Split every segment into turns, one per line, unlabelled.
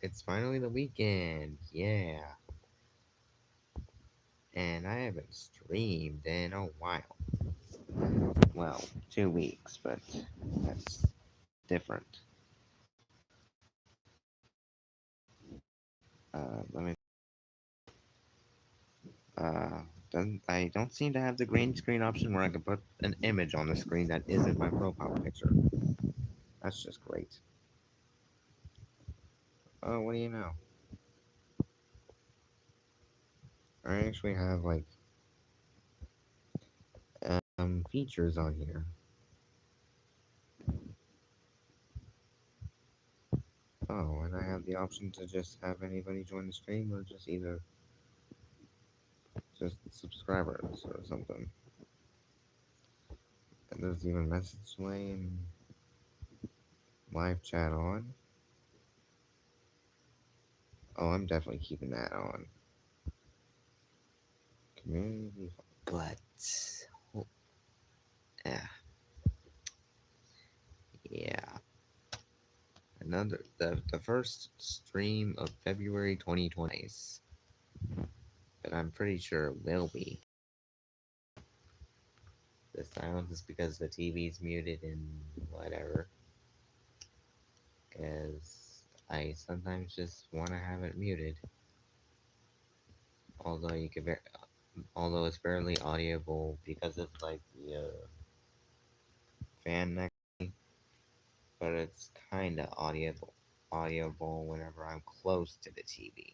It's finally the weekend, yeah. And I haven't streamed in a while. Well, 2 weeks, but that's different. Let me. I don't seem to have the green screen option where I can put an image on the screen that isn't my profile picture. That's just great. Oh, what do you know? I actually have like features on here. Oh, and I have the option to just have anybody join the stream or just either just subscribers or something. And there's even message lane, live chat on. Oh, I'm definitely keeping that on. Community, but oh, yeah, yeah. Another the first stream of February 2020, but I'm pretty sure it will be. The silence is because the TV's muted and whatever. Because I sometimes just want to have it muted. Although you can, although it's barely audible because of like the fan next to me, but it's kind of audible whenever I'm close to the TV.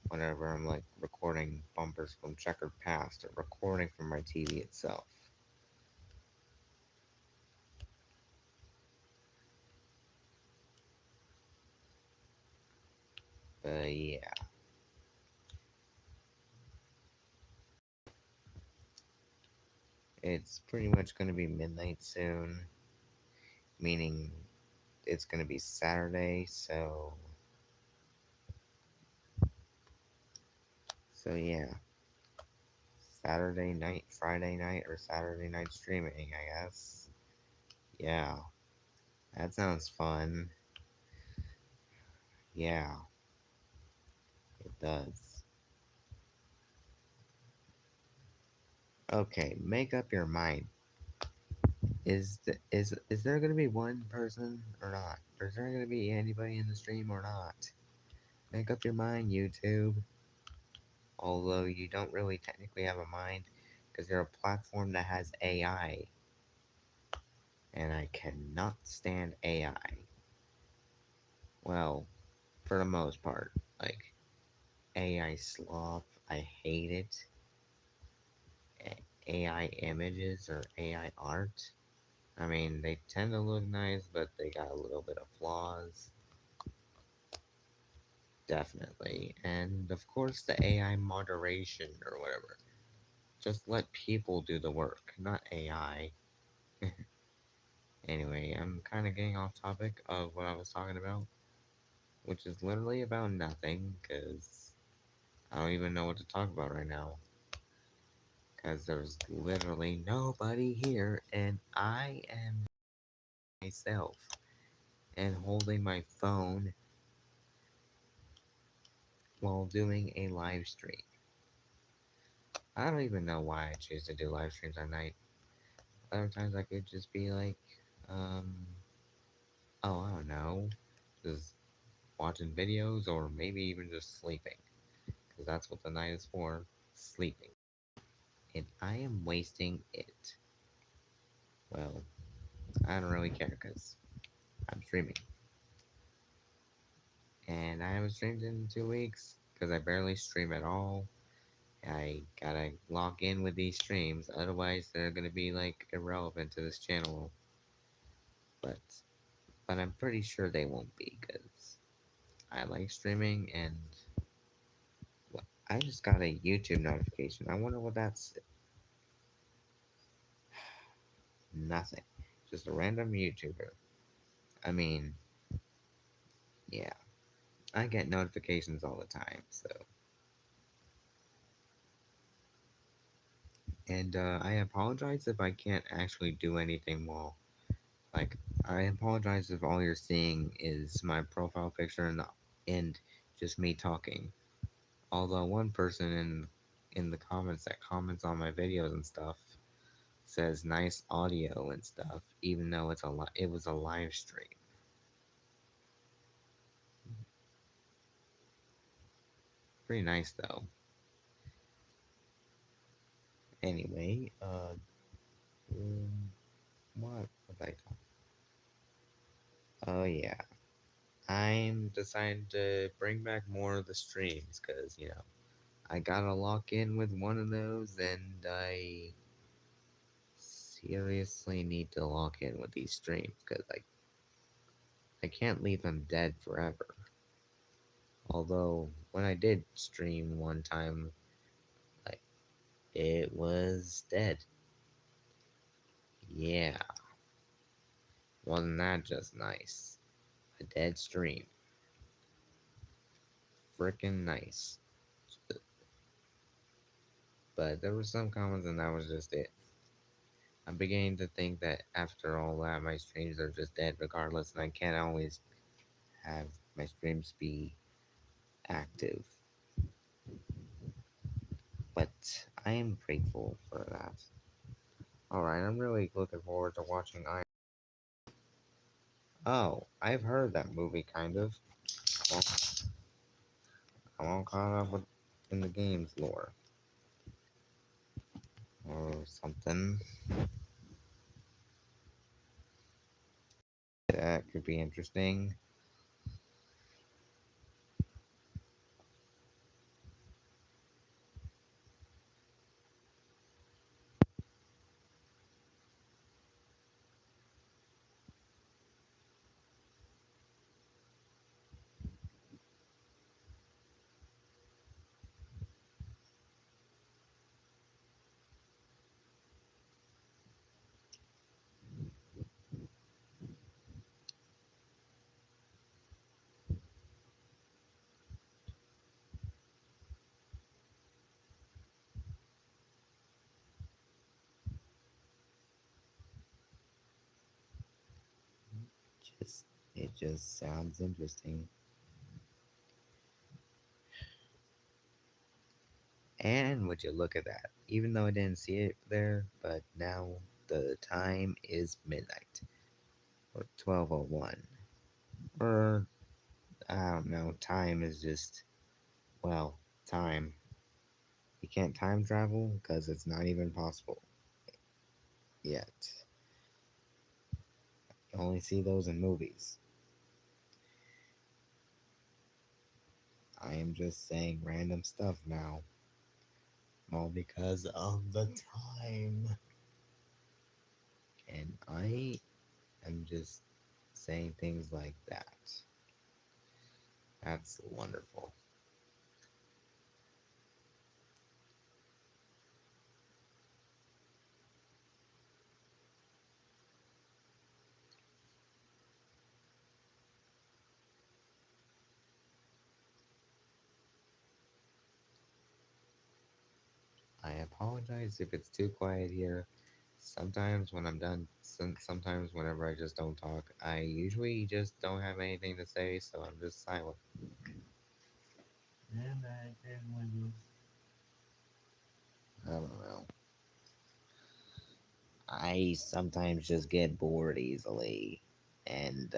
Whenever I'm like recording bumpers from Checkered Past or recording from my TV itself. But yeah, it's pretty much gonna be midnight soon, meaning it's gonna be Saturday. So yeah, Saturday night, Friday night, or Saturday night streaming, I guess. Yeah, that sounds fun. Yeah, it does. Okay, make up your mind. Is there gonna be one person or not? Or is there gonna be anybody in the stream or not? Make up your mind, YouTube. Although you don't really technically have a mind, because you're a platform that has AI, and I cannot stand AI. Well, for the most part, like AI sloth, I hate it. AI images or AI art. I mean, they tend to look nice, but they got a little bit of flaws. Definitely. And of course, the AI moderation or whatever. Just let people do the work, not AI. Anyway, I'm kind of getting off topic of what I was talking about, which is literally about nothing, because I don't even know what to talk about right now. Because there's literally nobody here, and I am myself and holding my phone while doing a live stream. I don't even know why I choose to do live streams at night. Other times I could just be like, um, oh, I don't know, just watching videos or maybe even just sleeping. Because that's what the night is for, sleeping. And I am wasting it. Well, I don't really care because I'm streaming. And I haven't streamed in 2 weeks because I barely stream at all. I gotta log in with these streams, otherwise they're gonna be like irrelevant to this channel. But but I'm pretty sure they won't be because I like streaming and well, I just got a YouTube notification. I wonder what that's. Nothing. Just a random YouTuber. I mean, yeah. I get notifications all the time, so. And I apologize if I can't actually do anything like, I apologize if all you're seeing is my profile picture and and just me talking. Although one person in the comments that comments on my videos and stuff says nice audio and stuff, even though it was a live stream. Pretty nice though. Anyway, what was I talking? Oh yeah, I'm deciding to bring back more of the streams because I gotta lock in with one of those, and I seriously need to lock in with these streams because I can't leave them dead forever. Although when I did stream one time, like it was dead. Yeah, wasn't that just nice? A dead stream, freaking nice. But there were some comments, and that was just it. I'm beginning to think that after all that, my streams are just dead regardless, and I can't always have my streams be active. But I am grateful for that. Alright, I'm really looking forward to watching I. Oh, I've heard that movie kind of. Well, I'm all caught up with in the game's lore. Or something. That could be interesting. Just it just sounds interesting. And would you look at that? Even though I didn't see it there, but now the time is midnight. Or 12:01. Or I don't know, time is just well, time. You can't time travel because it's not even possible yet. You only see those in movies. I am just saying random stuff now. All because of the time. And I am just saying things like that. That's wonderful. I apologize if it's too quiet here. Sometimes when I'm done, sometimes whenever I just don't talk, I usually just don't have anything to say, so I'm just silent. And I can I don't know. I sometimes just get bored easily, and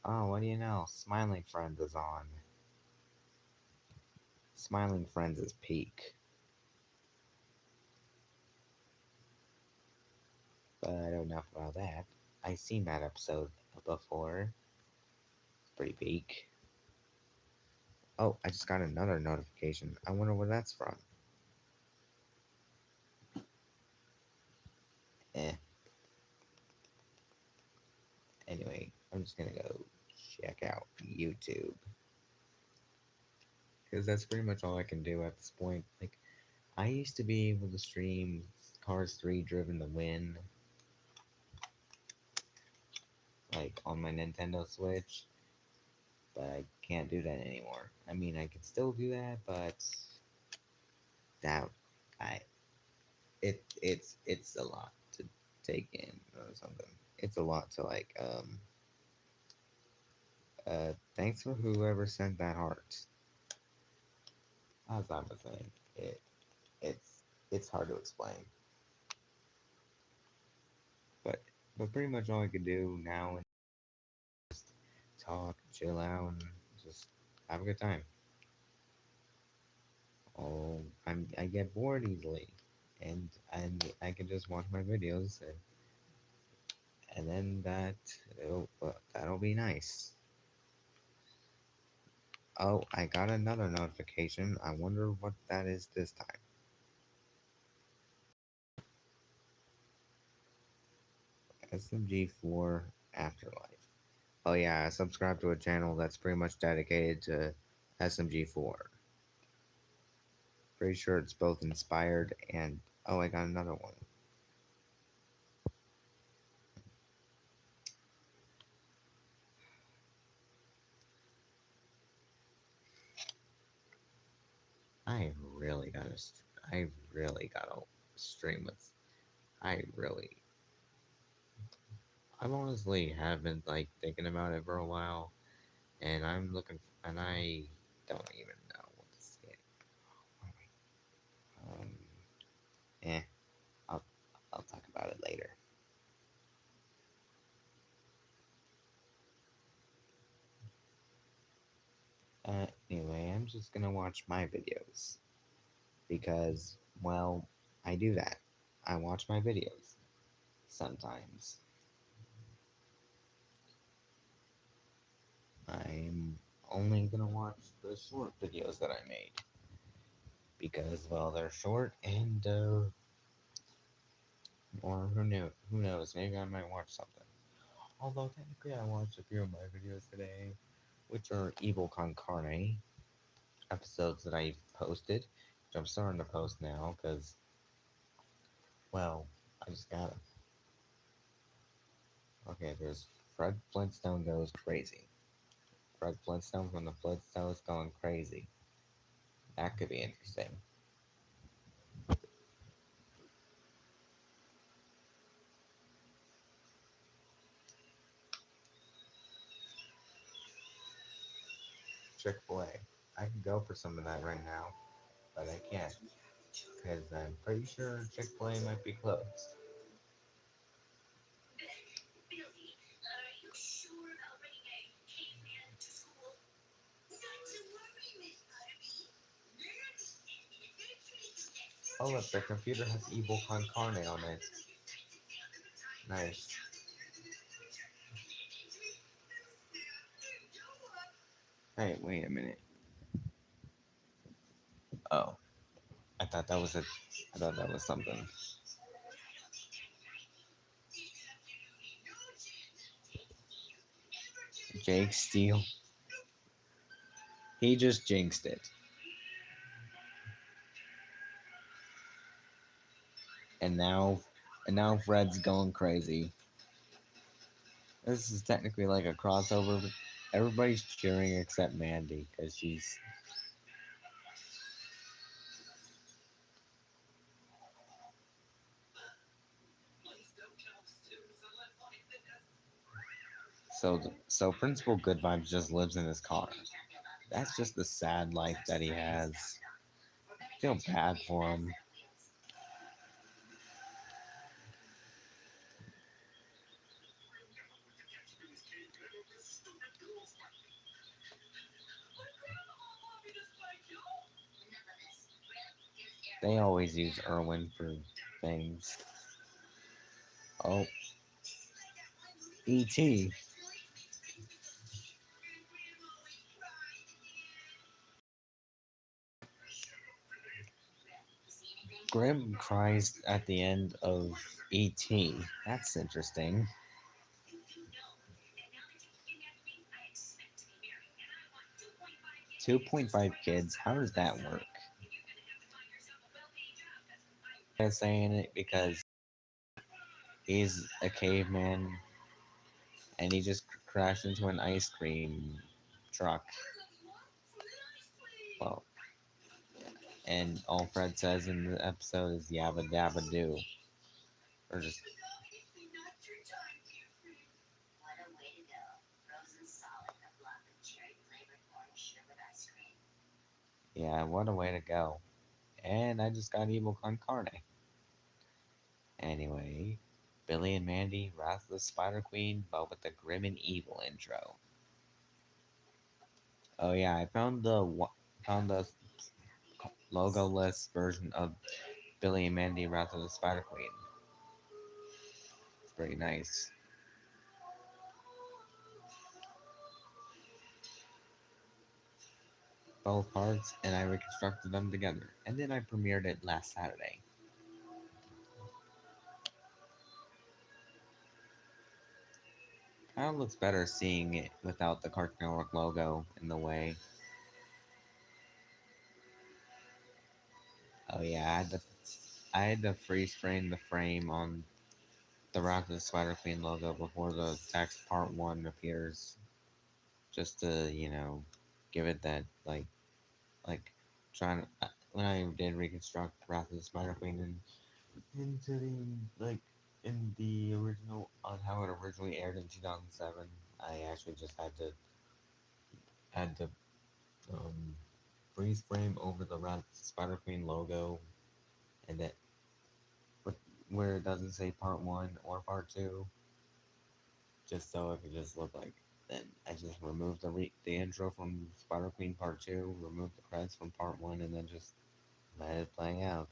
oh, what do you know? Smiling Friends is on. Smiling Friends is peak, but I don't know enough about that. I seen that episode before. It's pretty peak. Oh, I just got another notification. I wonder where that's from. Eh. Anyway, I'm just gonna go check out YouTube because that's pretty much all I can do at this point. Like, I used to be able to stream Cars 3 Driven to Win, like on my Nintendo Switch, but I can't do that anymore. I mean, I could still do that, but that I it's a lot to take in or something. it's a lot to like. Thanks for whoever sent that heart. As I was saying, it's hard to explain, but pretty much all I could do now is talk, chill out, and just have a good time. Oh, I get bored easily, and I can just watch my videos, and then that'll be nice. Oh, I got another notification. I wonder what that is this time. SMG4 Afterlife. Oh yeah, I subscribe to a channel that's pretty much dedicated to SMG4. Pretty sure it's both inspired and oh, I got another one. I really gotta, I really gotta stream with. I really, I've honestly have been like thinking about it for a while, and I'm looking, and I don't even know what to say. Um, eh, I'll I'll talk about it later. Anyway, I'm just gonna watch my videos because, well, I do that. I watch my videos sometimes. I'm only gonna watch the short videos that I made because, well, they're short and or who knows, maybe I might watch something. Although technically, I watched a few of my videos today, which are Evil Con Carne episodes that I posted, which I'm starting to post now because, well, I just got them. Okay, there's Fred Flintstone Goes Crazy. Fred Flintstone from the Flintstones going crazy. That could be interesting. Chick-fil-A. I could go for some of that right now, but I can't because I'm pretty sure Chick-fil-A might be closed. Oh look, the computer has Evil Con Carne on it. Nice. Hey, wait a minute. Oh, I thought that was a. I thought that was something. Jake Steele. He just jinxed it. And now Fred's going crazy. This is technically like a crossover, but everybody's cheering except Mandy because she's. So Principal Good Vibes just lives in his car. That's just the sad life that he has. I feel bad for him. They always use Irwin for things. Oh, E.T. Grim cries at the end of E.T. That's interesting. 2.5 kids. How does that work? I'm saying it because he's a caveman and he just crashed into an ice cream truck. Well, and all Fred says in the episode is yabba dabba do. Or just. Yeah, what a way to go. And I just got Evil Con Carne. Anyway, Billy and Mandy, Wrath of the Spider Queen, but with the grim and evil intro. Oh yeah, I found the logo-less version of Billy and Mandy, Wrath of the Spider Queen. It's pretty nice. Both parts, and I reconstructed them together, and then I premiered it last Saturday. Kind of looks better seeing it without the Cartoon Network logo in the way. Oh yeah, I had to freeze frame the frame on the Wrath of the Spider Queen logo before the text Part 1 appears. Just to, give it that, like, trying to, when I did reconstruct Wrath of the Spider Queen into like, in the original, on how it originally aired in 2007, I actually just had to, um, freeze frame over the Wrath of the Spider Queen logo, and that, with, where it doesn't say Part 1 or Part 2, just so it could just look like. Then I just removed the intro from Spider Queen Part 2, removed the credits from Part 1, and then just let it play out.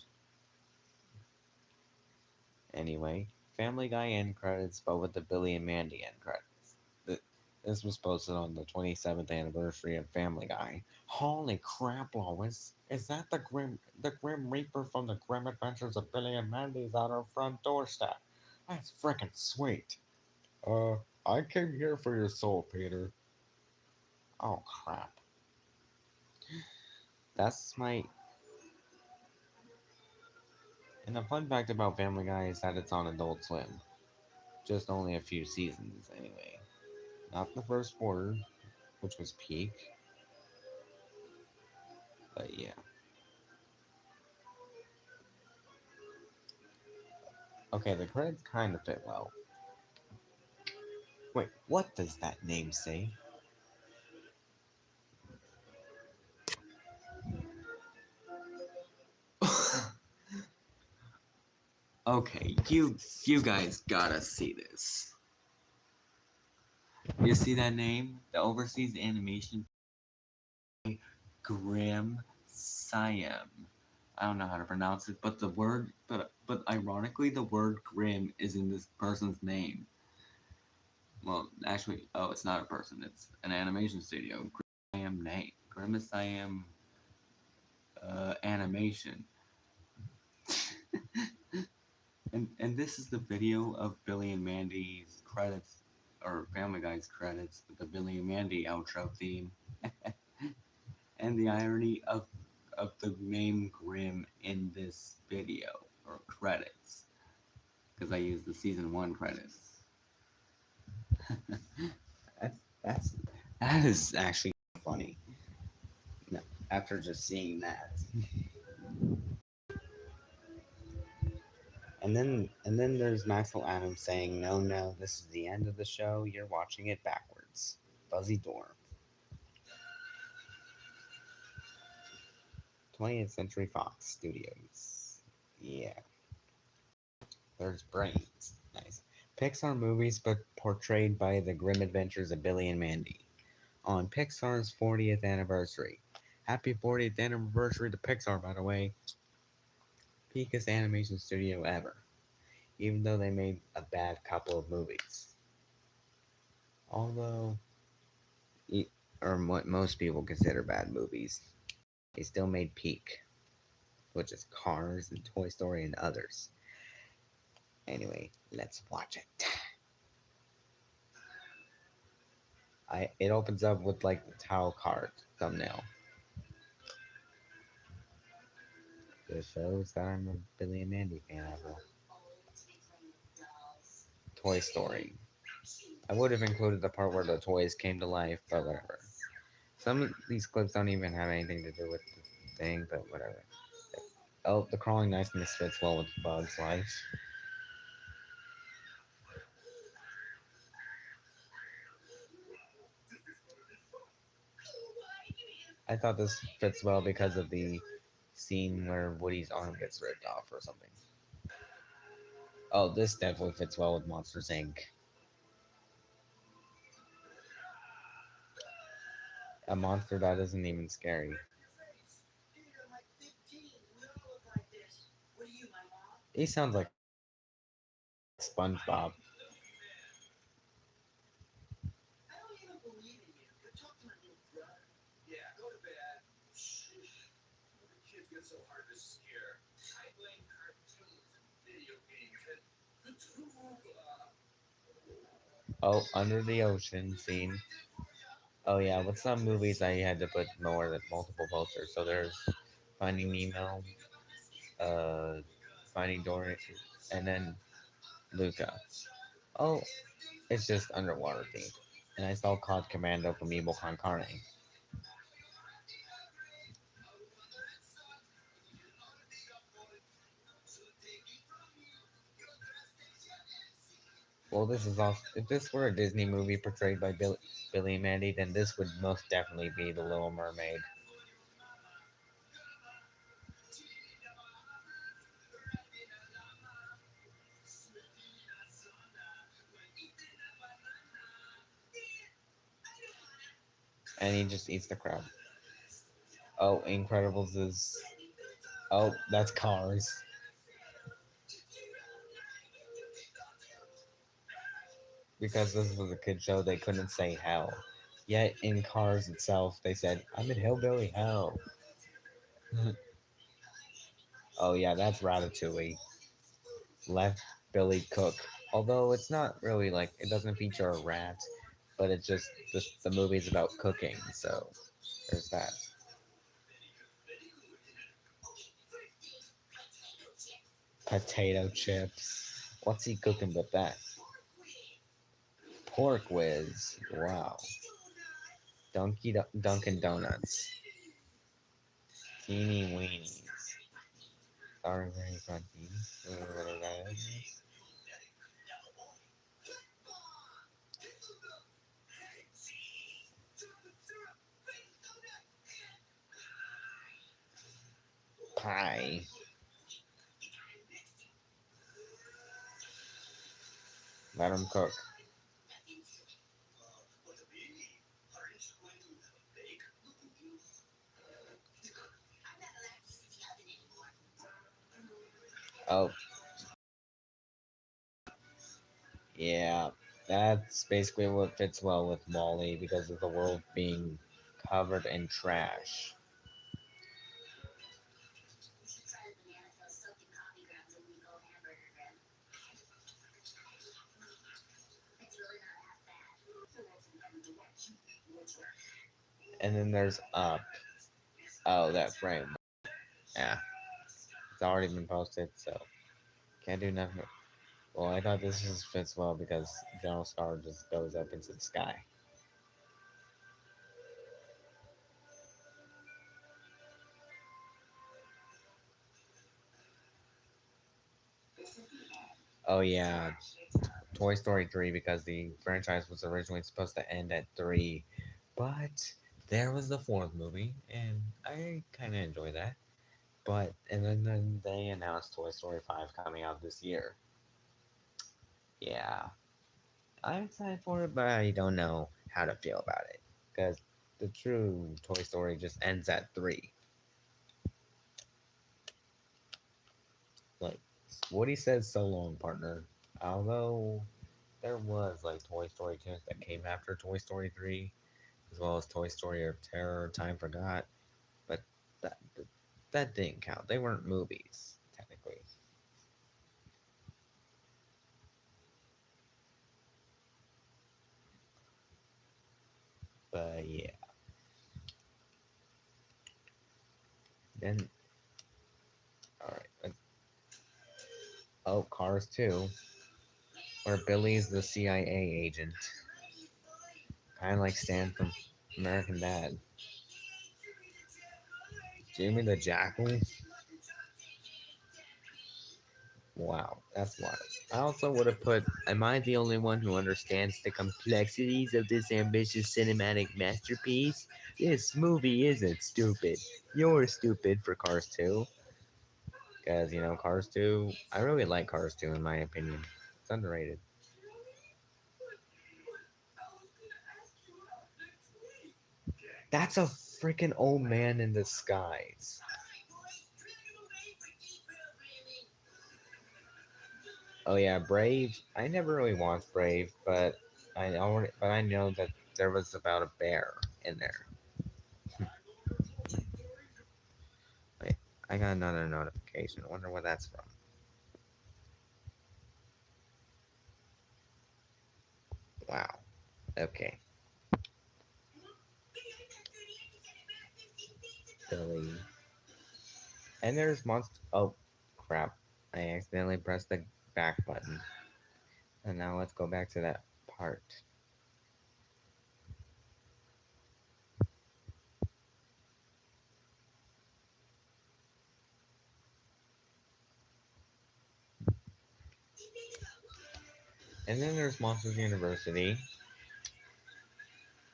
Anyway, Family Guy end credits, but with the Billy and Mandy end credits. This was posted on the 27th anniversary of Family Guy. Holy crap, Lois! Is that the Grim Reaper from the Grim Adventures of Billy and Mandy's on our front doorstep? That's freaking sweet. Uh, I came here for your soul, Peter. Oh crap. That's my. And the fun fact about Family Guy is that it's on Adult Swim. Just only a few seasons, anyway. Not the first quarter, which was peak, but yeah. Okay, the credits kind of fit well. Wait, what does that name say? Okay, you guys gotta see this. You see that name? The Overseas Animation Grim Siam. I don't know how to pronounce it, but but ironically, the word grim is in this person's name. Well, actually, oh, it's not a person; it's an animation studio. Siam name, Grim Siam Animation, and this is the video of Billy and Mandy's credits, or Family Guy's credits, with the Billy and Mandy outro theme, and the irony of the name Grim in this video or credits, because I used the season 1 credits. that's that's that is actually funny. No, after just seeing that, and then there's Maxwell Adams saying, "No, no, this is the end of the show. You're watching it backwards." Fuzzy Door. 20th Century Fox Studios. Yeah. There's Brains. Nice. Pixar movies, but portrayed by the grim adventures of Billy and Mandy. On Pixar's 40th anniversary. Happy 40th anniversary to Pixar, by the way. Peakest animation studio ever. Even though they made a bad couple of movies. Although, or what most people consider bad movies, they still made peak, which is Cars and Toy Story and others. Anyway, let's watch it. It opens up with like the title card thumbnail. It shows that I'm a Billy and Mandy fan of Toy Story. I would have included the part where the toys came to life, but whatever. Some of these clips don't even have anything to do with the thing, but whatever. Oh, the crawling nice and fits well with Bug's Life. I thought this fits well because of the scene where Woody's arm gets ripped off or something. Oh, this definitely fits well with Monsters Inc. A monster that isn't even scary. He sounds like SpongeBob. Oh, Under the Ocean scene. Oh yeah, with some movies I had to put more than multiple posters. So there's Finding Nemo, uh, Finding Dory, and then Luca. Oh, it's just underwater themed. And I saw Cod Commando from Evil Con Carne. Well, this is also if this were a Disney movie portrayed by Billy and Mandy, then this would most definitely be The Little Mermaid. And he just eats the crab. Oh, Incredibles is. Oh, that's Cars. Because this was a kid show, they couldn't say hell. Yet in Cars itself, they said, "I'm in hillbilly hell." Oh yeah, that's Ratatouille. Left Billy Cook. Although it's not really like it doesn't feature a rat, but it's just the movie's about cooking, so there's that. Potato chips. What's he cooking but that? Pork whiz. Wow. Dunkin' Donuts. Teeny weenies. Sorry, very crunchy. Whatever that is. Pie. Let him cook. Oh, yeah. That's basically what fits well with Molly because of the world being covered in trash. And then there's Up. Oh, that frame. Yeah, it's already been posted, so can't do nothing. Well, I thought this just fits well because General Scar just goes up into the sky. Oh yeah, Toy Story 3 because the franchise was originally supposed to end at 3, but there was the fourth movie, and I kind of enjoy that. But and then they announced Toy Story 5 coming out this year. Yeah, I'm excited for it, but I don't know how to feel about it because the true Toy Story just ends at 3. Like Woody says, "So long, partner." Although there was like Toy Story 2 that came after Toy Story 3, as well as Toy Story of Terror, Time Forgot, but that that didn't count. They weren't movies technically. But yeah, then all right. Oh, Cars 2, where Billy's the CIA agent, kind of like Stan from American Dad. Jimmy the Jackal. Wow, that's wild. I also would have put, am I the only one who understands the complexities of this ambitious cinematic masterpiece? This movie isn't stupid. You're stupid for Cars 2. Because, Cars 2, I really like Cars 2 in my opinion. It's underrated. That's a freaking old man in disguise. Oh yeah, Brave. I never really watched Brave, but I know that there was about a bear in there. Wait, I got another notification. I wonder where that's from. Wow. Okay. Billy. And there's monster. Oh, crap! I accidentally pressed the back button. And now let's go back to that part. And then there's Monsters University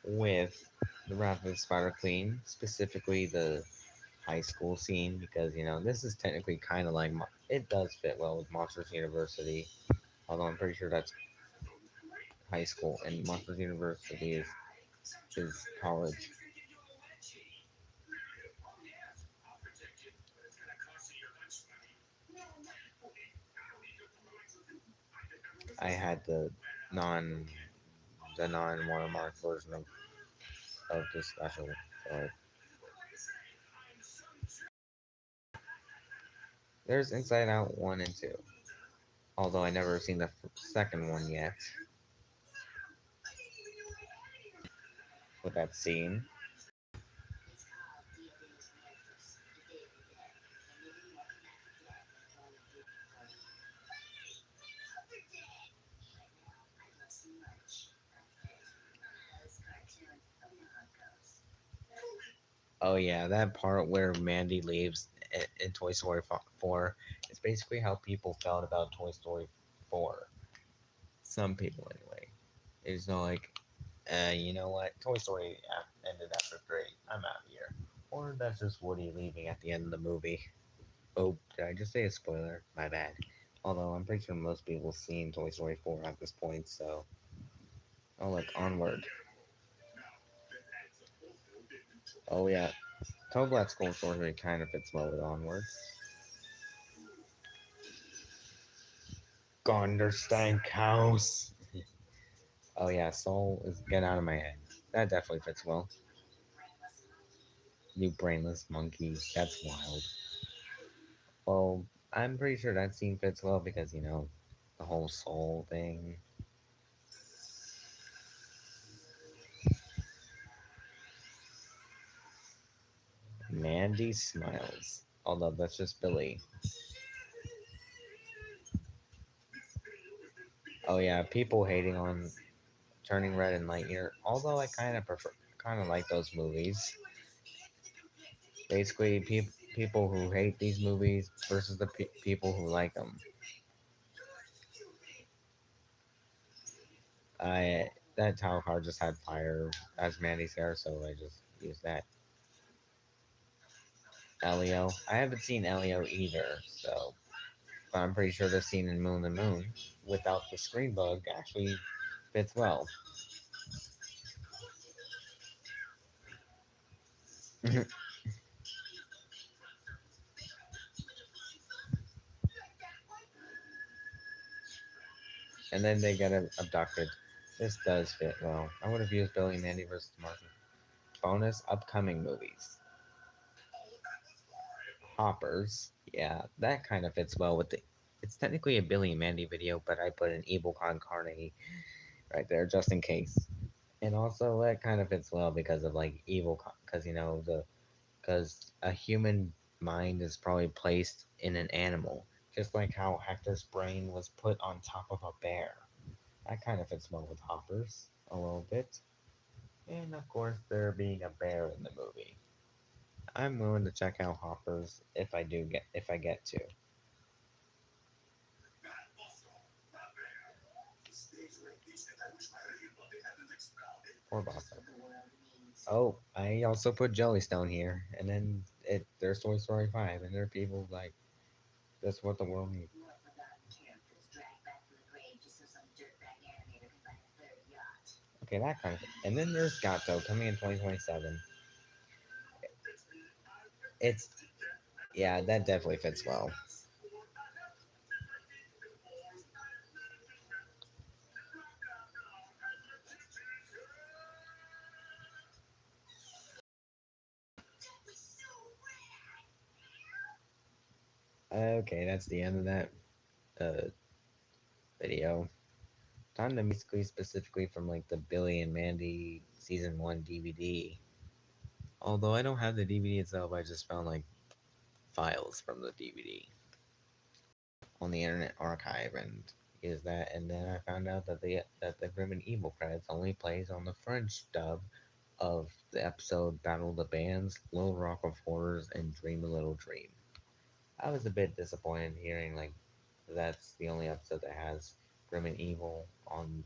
with the Wrath of the Spider Queen, specifically the high school scene, because this is technically kind of like it does fit well with Monsters University, although I'm pretty sure that's high school and Monsters University is college. I had non non watermark version of the special. So there's Inside Out 1 and 2. Although I never seen the second one yet. With that scene. Oh yeah, that part where Mandy leaves in Toy Story 4 is basically how people felt about Toy Story 4. Some people anyway. It's not like, you know what, Toy Story ended after 3. I'm out of here. Or that's just Woody leaving at the end of the movie. Oh, did I just say a spoiler? My bad. Although I'm pretty sure most people seen Toy Story 4 at this point, so. Oh, look, Onward. Oh, yeah. Toadblatt School Sorcery kind of fits well with Onward. Gonderstein House. Oh, yeah, Soul is get out of my head. That definitely fits well. You brainless monkey. That's wild. Well, I'm pretty sure that scene fits well because, the whole soul thing. Mandy smiles. Although that's just Billy. Oh yeah, people hating on Turning Red and Lightyear. Although I kind of like those movies. Basically, people who hate these movies versus the people who like them. I that towel card just had fire as Mandy's hair, so I just used that. Elio. I haven't seen Elio either, so but I'm pretty sure the scene in Moon the Moon without the screen bug actually fits well. And then they get abducted. This does fit well. I would have used Billy and Mandy versus Martin. Bonus upcoming movies. Hoppers. Yeah, that kind of fits well with the. It's technically a Billy and Mandy video, but I put an Evil Con Carne right there just in case. And also that kind of fits well because of like evil, because because a human mind is probably placed in an animal, just like how Hector's brain was put on top of a bear. That kind of fits well with Hoppers a little bit. And of course, there being a bear in the movie. I'm willing to check out Hoppers if I get to. Poor Boston. Oh, I also put Jellystone here, and then there's Toy Story 5, and there are people like, that's what the world needs. Okay, that kind of thing. And then there's Gato coming in 2027. It's, yeah, that definitely fits well. Okay, that's the end of that uh, video. Time to basically specifically from like the Billy and Mandy season 1 DVD. Although I don't have the DVD itself, I just found like files from the DVD on the Internet Archive and used that. And then I found out that the Grim and Evil credits only plays on the French dub of the episode Battle of the Bands, Little Rock of Horrors, and Dream a Little Dream. I was a bit disappointed hearing like that's the only episode that has Grim and Evil on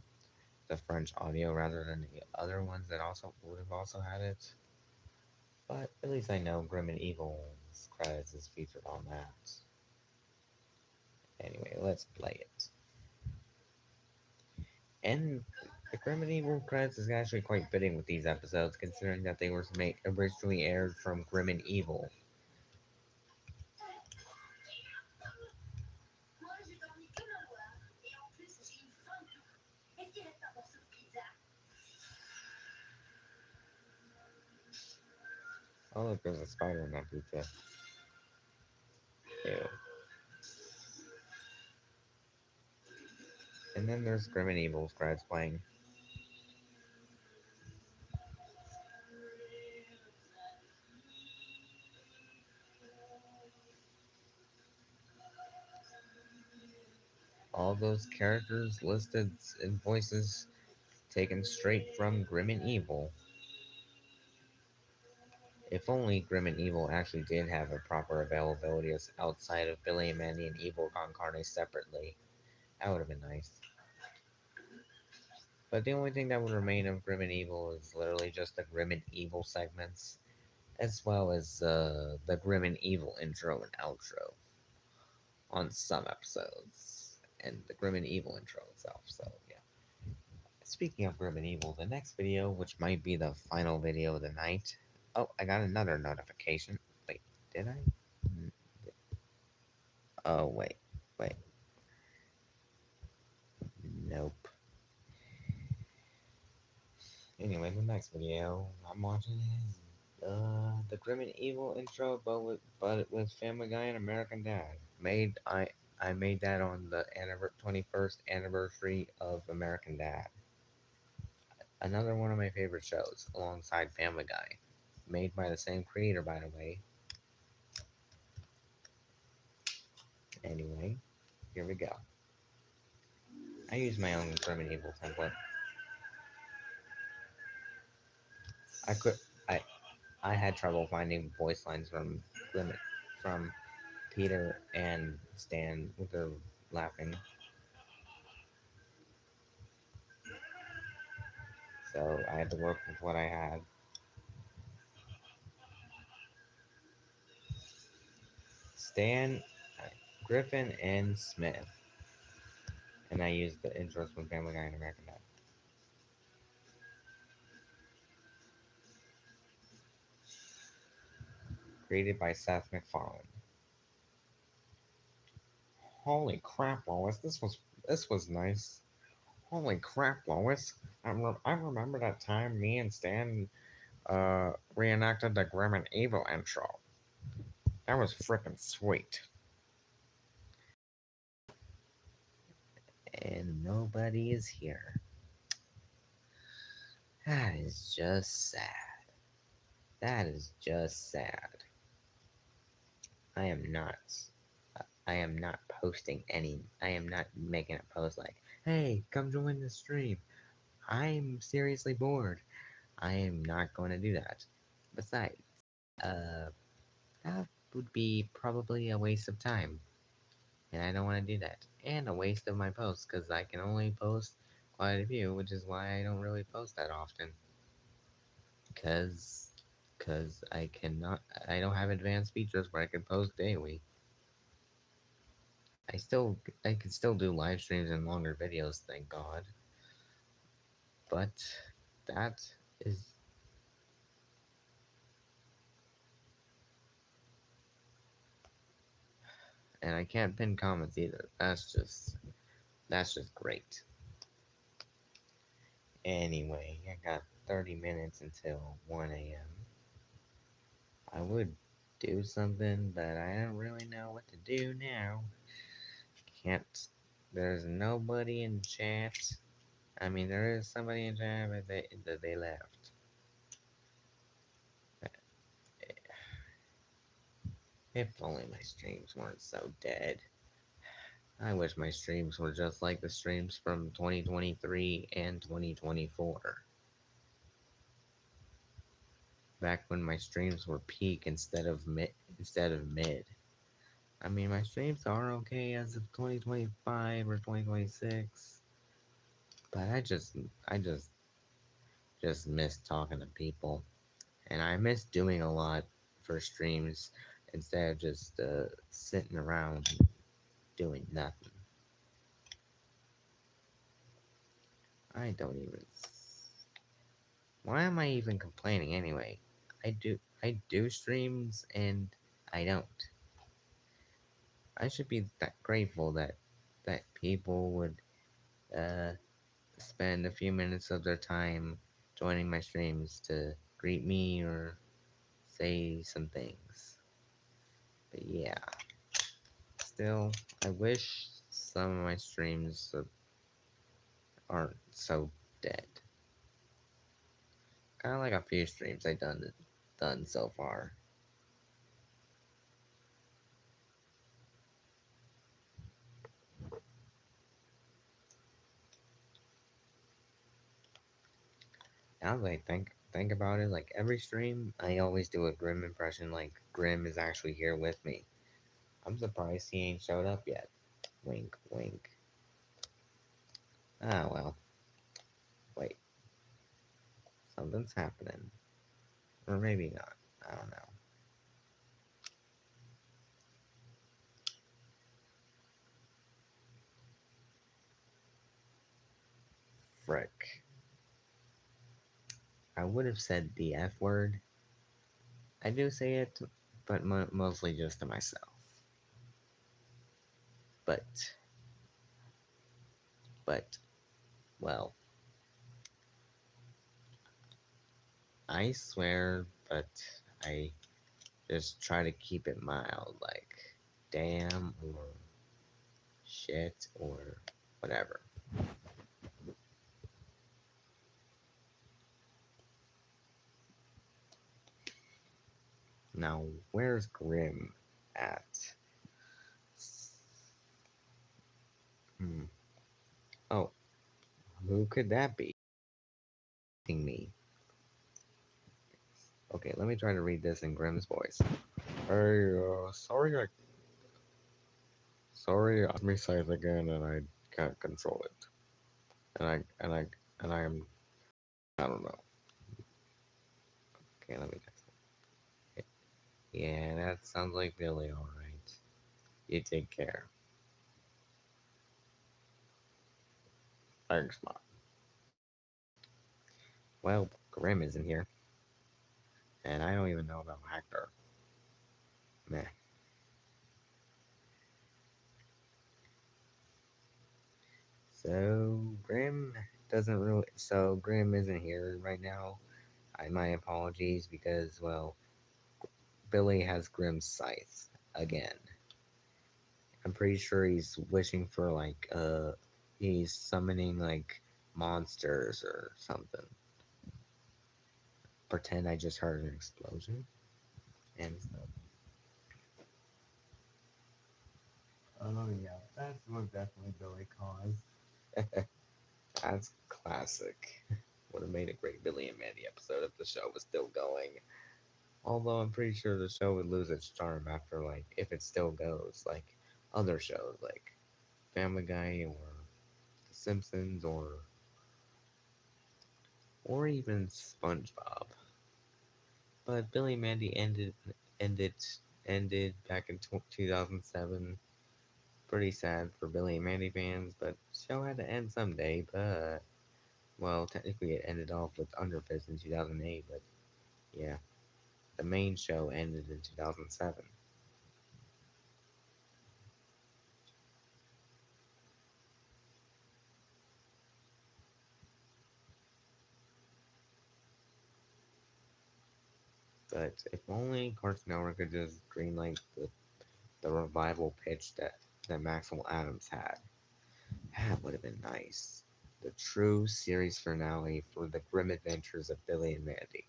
the French audio rather than the other ones that also would have also had it. But at least I know Grim and Evil's credits is featured on that. Anyway, let's play it. And the Grim and Evil credits is actually quite fitting with these episodes, considering that they were originally aired from Grim and Evil. Oh look, there's a spider in that pizza. Ew. And then there's Grim and Evil's credits playing. All those characters listed in voices taken straight from Grim and Evil. If only Grim and Evil actually did have a proper availability outside of Billy and Mandy and Evil Con Carne separately. That would have been nice. But the only thing that would remain of Grim and Evil is literally just the Grim and Evil segments, as well as the Grim and Evil intro and outro on some episodes, and the Grim and Evil intro itself. So yeah. Speaking of Grim and Evil, the next video, which might be the final video of the night. Oh, I got another notification. Wait, did I? Mm, oh, wait. Nope. Anyway, the next video I'm watching is the Grim and Evil intro, but with Family Guy and American Dad. I made that on the 21st anniversary of American Dad. Another one of my favorite shows, alongside Family Guy. Made by the same creator, by the way. Anyway, here we go. I use my own Grim and Evil template. I could I I had trouble finding voice lines from Peter and Stan with their laughing. So I had to work with what I had. Stan, Griffin, and Smith. And I used the intros from Family Guy and American Dad. Created by Seth MacFarlane. Holy crap, Lois! This was nice. Holy crap, Lois! I remember that time me and Stan reenacted the Grim and Evil intro. That was freaking sweet. And nobody is here. That is just sad. That is just sad. I am not. I am not posting any. I am not making a post like, "Hey, come join the stream." I'm seriously bored. I am not going to do that. Besides, uh, that would be probably a waste of time, and I don't want to do that. And a waste of my posts because I can only post quite a few, which is why I don't really post that often. Cause, cause I don't have advanced features where I can post daily. I can still do live streams and longer videos, thank God. But that is, and I can't pin comments either. That's just great. Anyway, I got 30 minutes until 1 a.m. I would do something, but I don't really know what to do now. Can't. There's nobody in chat. I mean, there is somebody in chat, but they left. If only my streams weren't so dead. I wish my streams were just like the streams from 2023 and 2024. Back when my streams were peak instead of mid. I mean, my streams are okay as of 2025 or 2026, but I just miss talking to people, and I miss doing a lot for streams instead of just sitting around doing nothing. I don't even. Why am I even complaining anyway? I do streams and I don't. I should be that grateful that people would uh spend a few minutes of their time joining my streams to greet me or say some things. But yeah, still, I wish some of my streams aren't so dead. Kind of like a few streams I done so far. Now that I think about it, like every stream, I always do a Grim impression. Like Grim is actually here with me. I'm surprised he ain't showed up yet. Wink, wink. Ah well. Wait, something's happening, or maybe not. I don't know. Frick. I would have said the F word. I do say it, but mostly just to myself. But, but, well, I swear, but I just try to keep it mild, like damn or shit or whatever. Now, where's Grim at? Hmm. Oh, who could that be? Me. Okay, let me try to read this in Grim's voice. Hey, sorry, I me say it again, and I can't control it. And I am, I don't know. Okay, let me text him. Yeah, that sounds like Billy, all right. You take care. Thanks, Mom. Well, Grim isn't here, and I don't even know about Hector. Meh. So Grim isn't here right now. My apologies because well, Billy has Grim's scythe again. I'm pretty sure he's wishing for he's summoning like monsters or something. Pretend I just heard an explosion and stuff. Oh yeah, that's what definitely Billy caused. That's classic. Would have made a great Billy and Mandy episode if the show was still going. Although I'm pretty sure the show would lose its charm after if it still goes, like other shows like Family Guy or The Simpsons or even SpongeBob. But Billy and Mandy ended ended back in 2007. Pretty sad for Billy and Mandy fans, but the show had to end someday. But well, technically it ended off with Underfist in 2008, but yeah, the main show ended in 2007. But if only Cartoon Network could just greenlight the revival pitch that Maxwell Adams had. That would have been nice. The true series finale for the grim adventures of Billy and Mandy.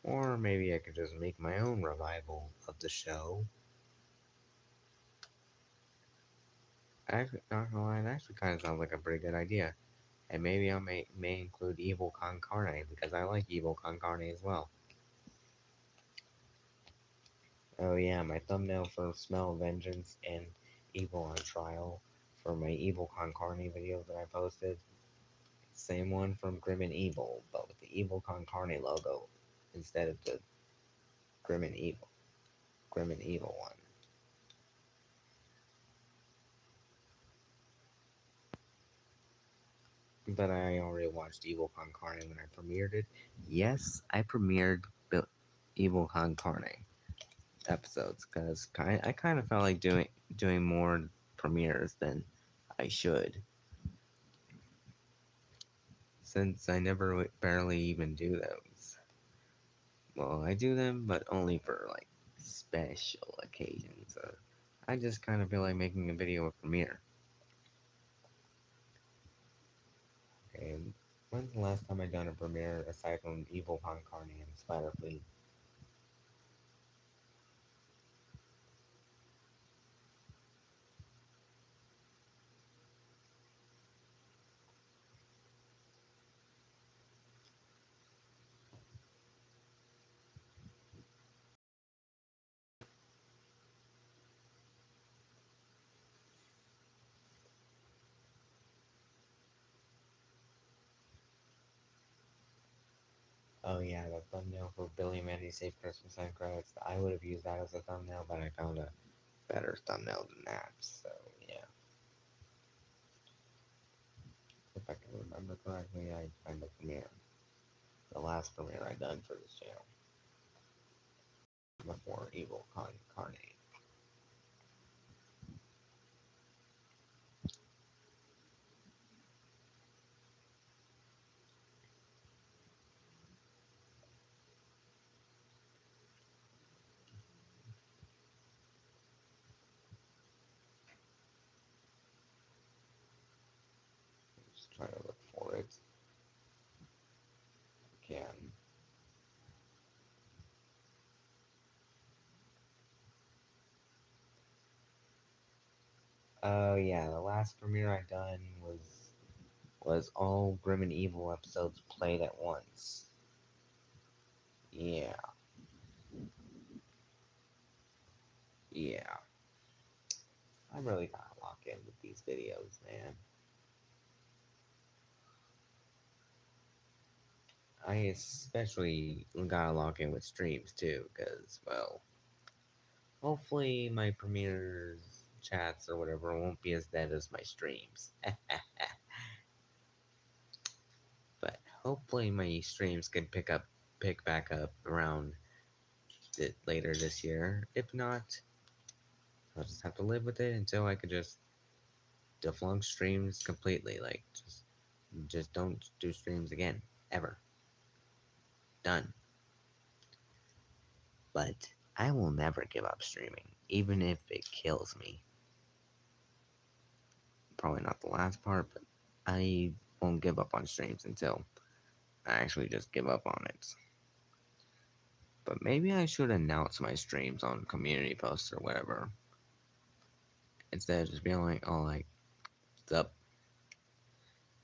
Or maybe I could just make my own revival of the show. Actually, not gonna lie, that actually kind of sounds like a pretty good idea. And maybe I may include Evil Con Carne because I like Evil Con Carne as well. Oh yeah, my thumbnail for Smell of Vengeance and Evil on Trial for my Evil Con Carne video that I posted. Same one from Grim and Evil, but with the Evil Con Carne logo instead of the Grim and Evil, Grim and Evil one. But I already watched Evil Con Carne when I premiered it. Yes, I premiered Evil Con Carne episodes because I kind of felt like doing more premieres than I should, since I never barely even do those. Well, I do them, but only for like special occasions. I just kind of feel like making a video a premiere. Okay, when's the last time I done a premiere aside from Evil Con Carne and Spider Fleet? Oh yeah, the thumbnail for Billy and Mandy Save Christmas and credits. I would have used that as a thumbnail, but I found a better thumbnail than that. So yeah, if I can remember correctly, I find the premiere, the last premiere I done for this channel before Evil Con Carne. Just trying to look for it again. Oh yeah, the last premiere I done was all Grim and Evil episodes played at once. Yeah, yeah. I really gotta lock in with these videos, man. I especially gotta lock in with streams too, because, well, hopefully my premieres, chats, or whatever won't be as dead as my streams. But hopefully my streams can pick back up around later this year. If not, I'll just have to live with it until I could just deflunk streams completely. Like, just don't do streams again. Ever. Done. But I will never give up streaming, even if it kills me. Probably not the last part, but I won't give up on streams until I actually just give up on it. But maybe I should announce my streams on community posts or whatever, instead of just being like, oh, like, what's up?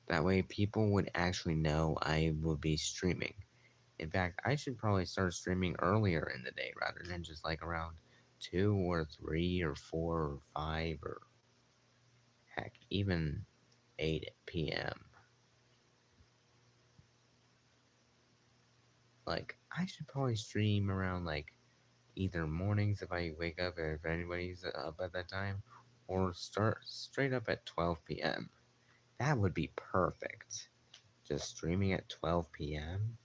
That way people would actually know I would be streaming. In fact, I should probably start streaming earlier in the day rather than just like around 2 or 3 or 4 or 5 or heck, even 8 p.m. Like, I should probably stream around, like, either mornings if I wake up, if anybody's up at that time, or start straight up at 12 p.m. That would be perfect. Just streaming at 12 p.m.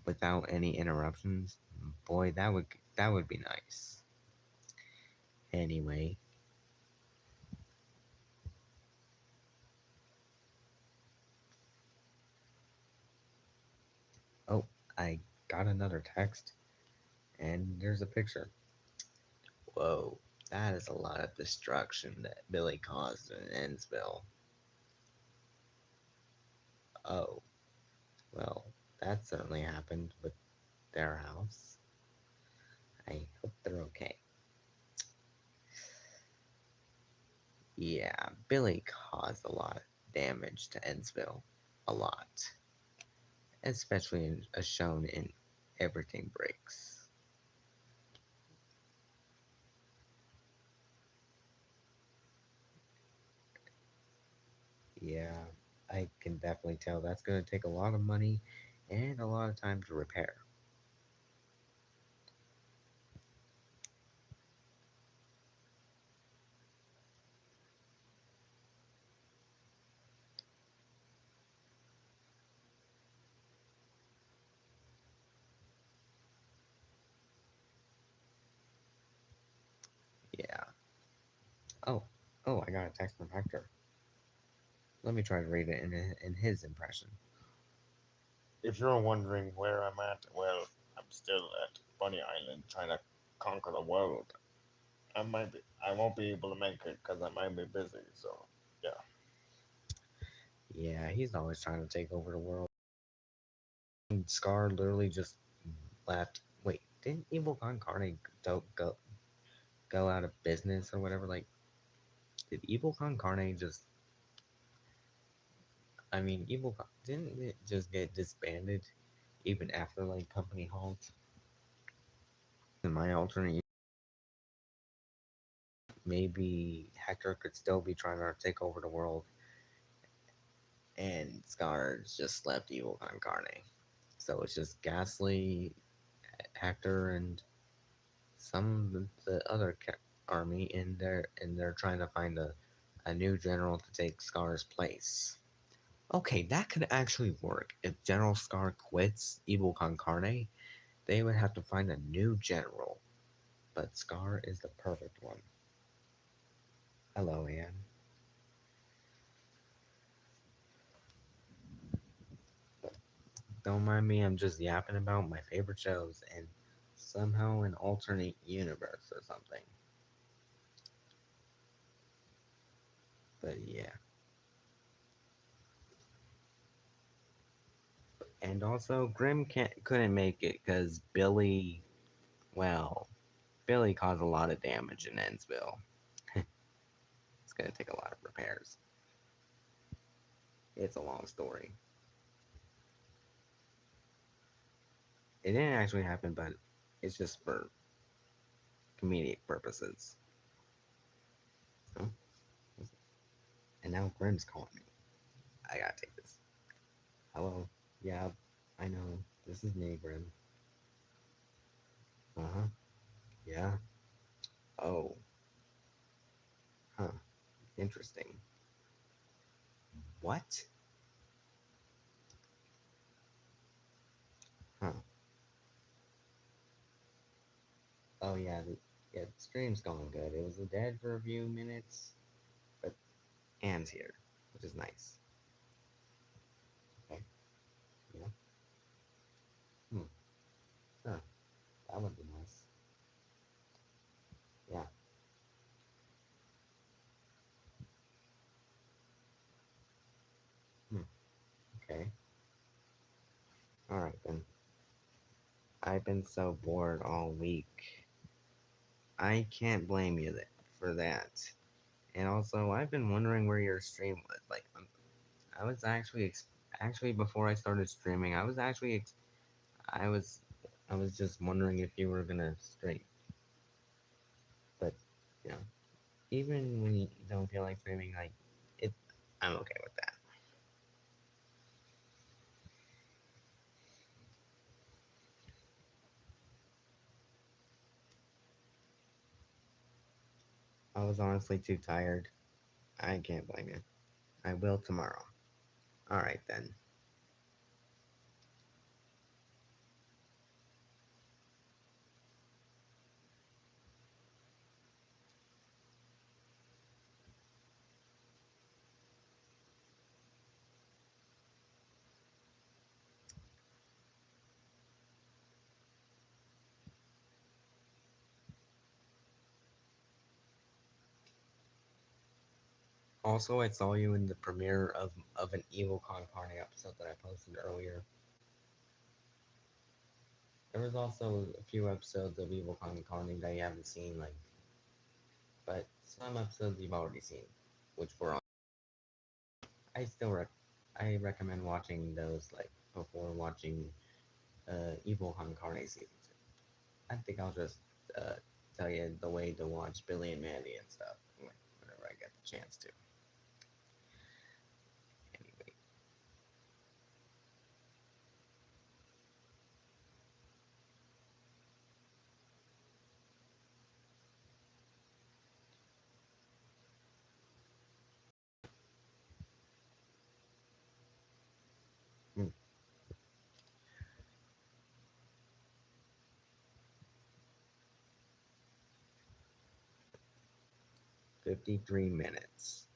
without any interruptions. Boy, that would be nice. Anyway, oh, I got another text, and there's a picture. Whoa, that is a lot of destruction that Billy caused in Ennsville. Oh, well, that certainly happened with their house. I hope they're okay. Yeah, Billy caused a lot of damage to Ennsville. A lot. Especially as shown in Everything Breaks. Yeah, I can definitely tell that's going to take a lot of money and a lot of time to repair. Yeah. Oh, I got a text from Hector. Let me try to read it in his impression.
If you're wondering where I'm at, well, I'm still at Bunny Island trying to conquer the world. I won't be able to make it because I might be busy. So yeah,
Yeah, he's always trying to take over the world. And Scar literally just left. Wait, didn't Evil Con Carne go out of business or whatever? Like, did Evil Con Carne just? I mean, didn't it just get disbanded even after like company halt? In my alternate, maybe Hector could still be trying to take over the world, and Scar's just left Evil Con Carne. So it's just Ghastly, Hector, and some of the other army and they're trying to find a new general to take Scar's place. Okay, that could actually work. If General Scar quits Evil Con Carne, they would have to find a new general. But Scar is the perfect one. Hello, Anne. Don't mind me, I'm just yapping about my favorite shows and somehow an alternate universe or something. But yeah. And also, Grim couldn't make it because well, Billy caused a lot of damage in Ennsville. It's gonna take a lot of repairs. It's a long story. It didn't actually happen, but it's just for comedic purposes. So, and now Grim's calling me. I gotta take this. Hello. Yeah, I know. This is me, Grim. Uh huh. Yeah. Oh. Huh. Interesting. What? Huh. Oh yeah. Yeah. The stream's going good. It was dead for a few minutes, but Anne's here, which is nice. Okay. Yeah. Hmm. Sure. That would be nice. Yeah. Hmm. Okay. All right then. I've been so bored all week. I can't blame you for that. And also, I've been wondering where your stream was. Like, I was actually before I started streaming, I was I was just wondering if you were gonna stream. But you know, even when you don't feel like streaming, like it, I'm okay with that. I was honestly too tired. I can't blame you. I will tomorrow. Alright then. Also, I saw you in the premiere of an Evil Con Carne episode that I posted earlier. There was also a few episodes of Evil Con Carne that you haven't seen, like, but some episodes you've already seen, which were on. I still I recommend watching those like before watching Evil Con Carne season two. I think I'll just uh, tell you the way to watch Billy and Mandy and stuff like, whenever I get the chance to. Anyway, 53 minutes.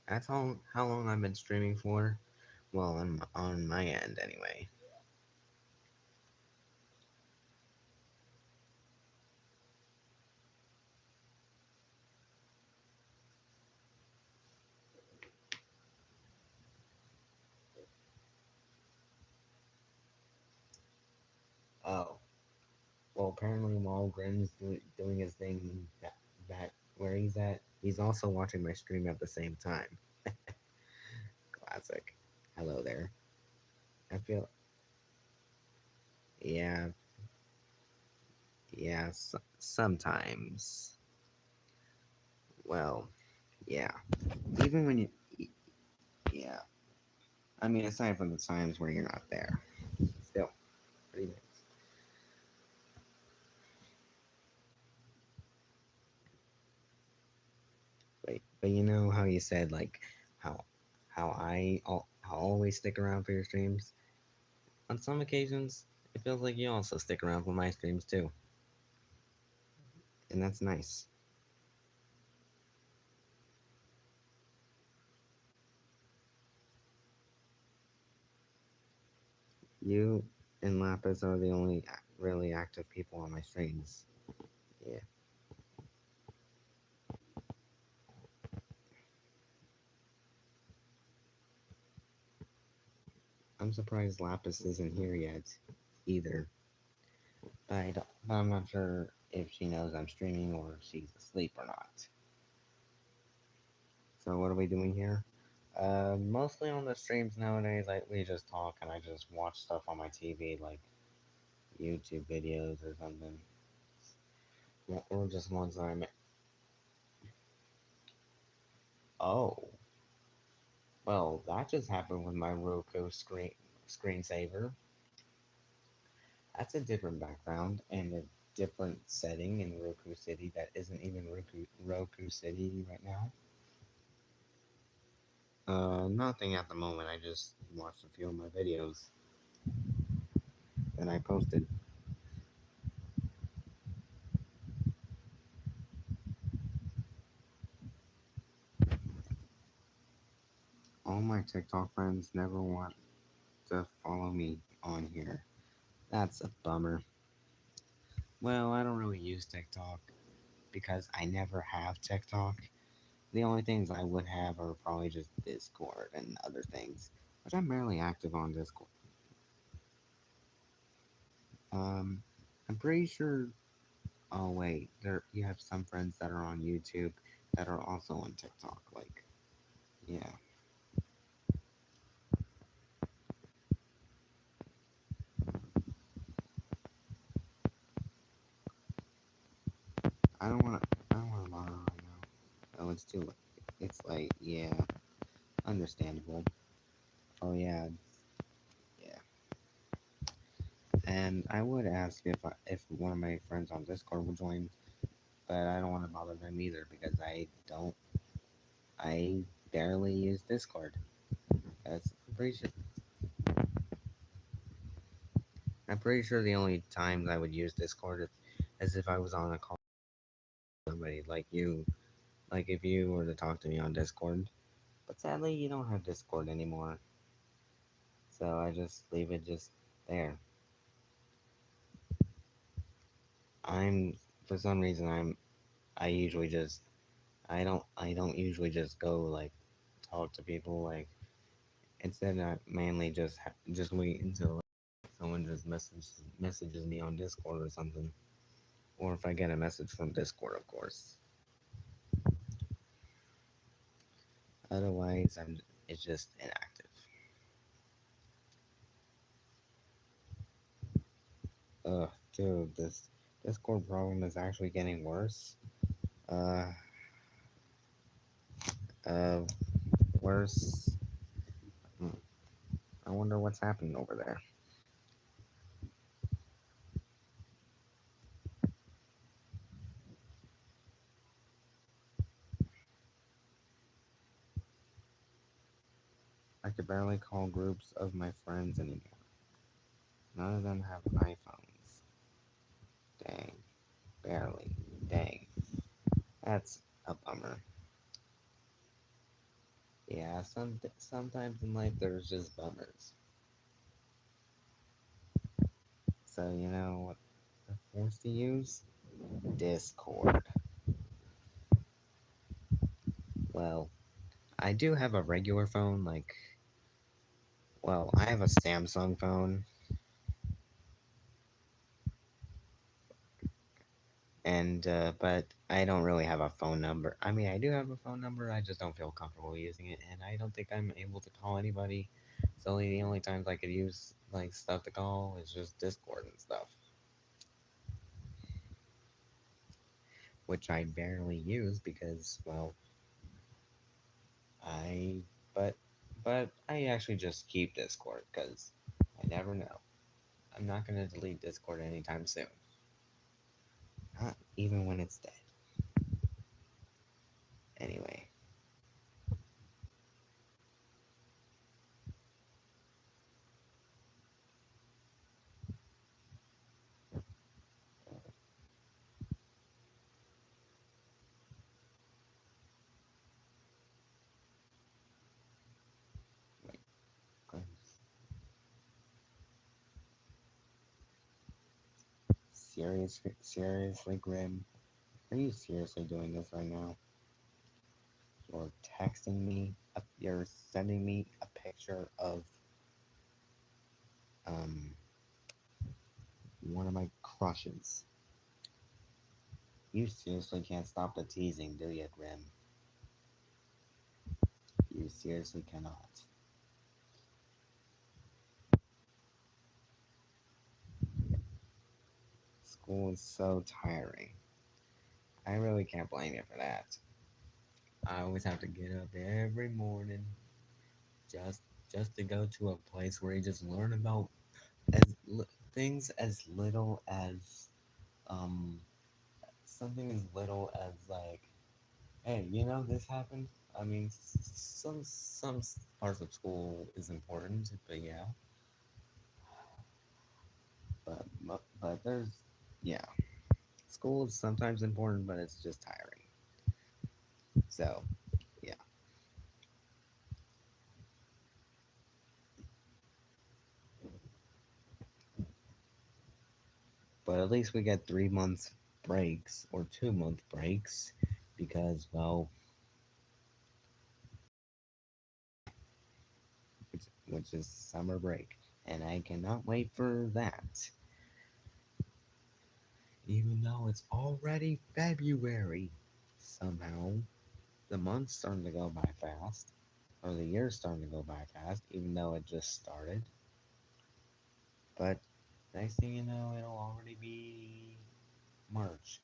That's how long I've been streaming for. Well, on my end anyway. Oh, well, apparently while Grim's doing his thing that where he's at, he's also watching my stream at the same time. Classic. Hello there. I feel yeah, yeah. Sometimes. Well, yeah. Even when you yeah. I mean, aside from the times where you're not there, still pretty nice. But you know how you said like how how I always stick around for your streams. On some occasions, it feels like you also stick around for my streams too, and that's nice. You and Lapis are the only really active people on my streams. Yeah, I'm surprised Lapis isn't here yet, either. But I'm not sure if she knows I'm streaming or if she's asleep or not. So what are we doing here? Mostly on the streams nowadays, we just talk and I just watch stuff on my TV, like YouTube videos or something, or just ones that I'm. Oh, well, that just happened with my Roku screensaver. That's a different background and a different setting in Roku City that isn't even Roku City right now. Nothing at the moment. I just watched a few of my videos that I posted. All my TikTok friends never want to follow me on here. That's a bummer. Well, I don't really use TikTok because I never have TikTok. The only things I would have are probably just Discord and other things, which I'm barely active on Discord. Um, I'm pretty sure. Oh wait, there you have some friends that are on YouTube that are also on TikTok. Like, yeah, I don't want to. I don't want to bother right now. Oh, it's too late. It's like, yeah, understandable. Oh yeah, yeah. And I would ask if one of my friends on Discord would join. but I don't want to bother them either because I barely use Discord. That's I'm pretty sure the only times I would use Discord is if I was on a call with somebody like if you were to talk to me on Discord. But sadly, you don't have Discord anymore, so I just leave it just there. I'm for some reason I usually just I don't usually just go like talk to people like instead I mainly just wait until someone just messages me on Discord or something, or if I get a message from Discord, of course. Otherwise, it's just inactive. Ugh, dude, this Discord problem is actually getting worse. Uh, uh, worse. Hmm, I wonder what's happening over there. I could barely call groups of my friends anymore. None of them have iPhones. Dang, barely. Dang, that's a bummer. Yeah, sometimes in life there's just bummers. So you know what they're forced to use? Discord. Well, I do have a regular phone, I have a Samsung phone, and but I don't really have a phone number. I mean, I do have a phone number. I just don't feel comfortable using it, and I don't think I'm able to call anybody. So the only times I could use like stuff to call is just Discord and stuff, which I barely use because I but but I actually just keep Discord because I never know. I'm not gonna delete Discord anytime soon. Not even when it's dead. Anyway, wait, seriously, Grim? Are you seriously doing this right now? You're texting me. You're sending me a picture of um one of my crushes. You seriously can't stop the teasing, do you, Grim? You seriously cannot. School is so tiring. I really can't blame you for that. I always have to get up every morning just just to go to a place where you just learn about things as little as um something as little as like, hey, you know this happened. I mean, some parts of school is important, but yeah, but there's yeah, school is sometimes important, but it's just tiring. So yeah, but at least we get 3 months breaks or 2 month breaks because which is summer break, and I cannot wait for that. Even though it's already February, somehow the month's starting to go by fast, or the year's starting to go by fast, even though it just started. But next thing you know, it'll already be March.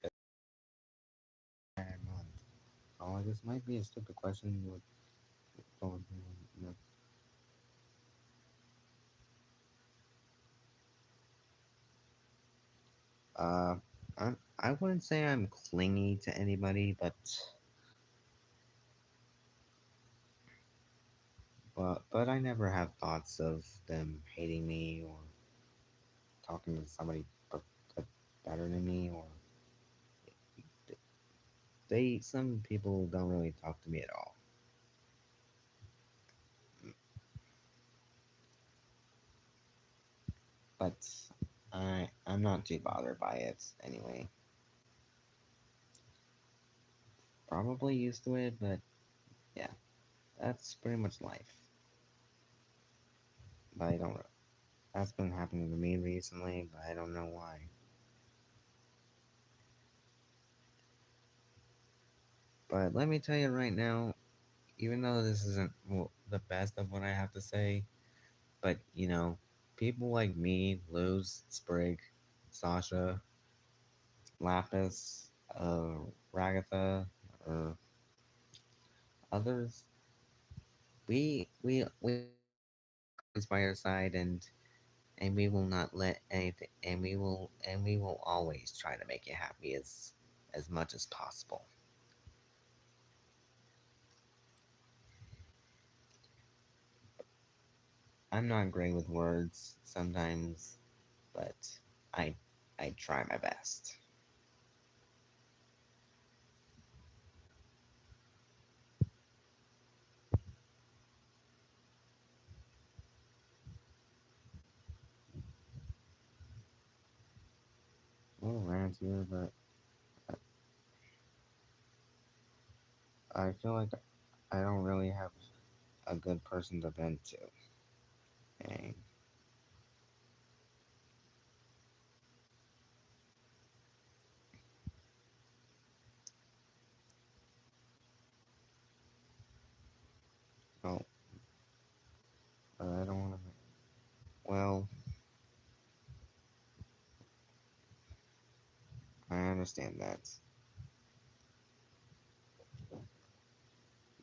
Month. Oh, this might be a stupid question. I wouldn't say I'm clingy to anybody, but I never have thoughts of them hating me or talking to somebody better than me, or some people don't really talk to me at all. But I'm not too bothered by it anyway. Probably used to it, but yeah, that's pretty much life. But I don't. That's been happening to me recently, but I don't know why. But let me tell you right now, even though this isn't the best of what I have to say, but people like me, Luz, Sprig, Sasha, Lapis, Ragatha, or others, we always by our side, and we will not let anything, and we will always try to make you happy as much as possible. I'm not great with words sometimes, but I I try my best. A little rant here, but I feel like I don't really have a good person to vent to. And oh, but I don't want to. Well, I understand that.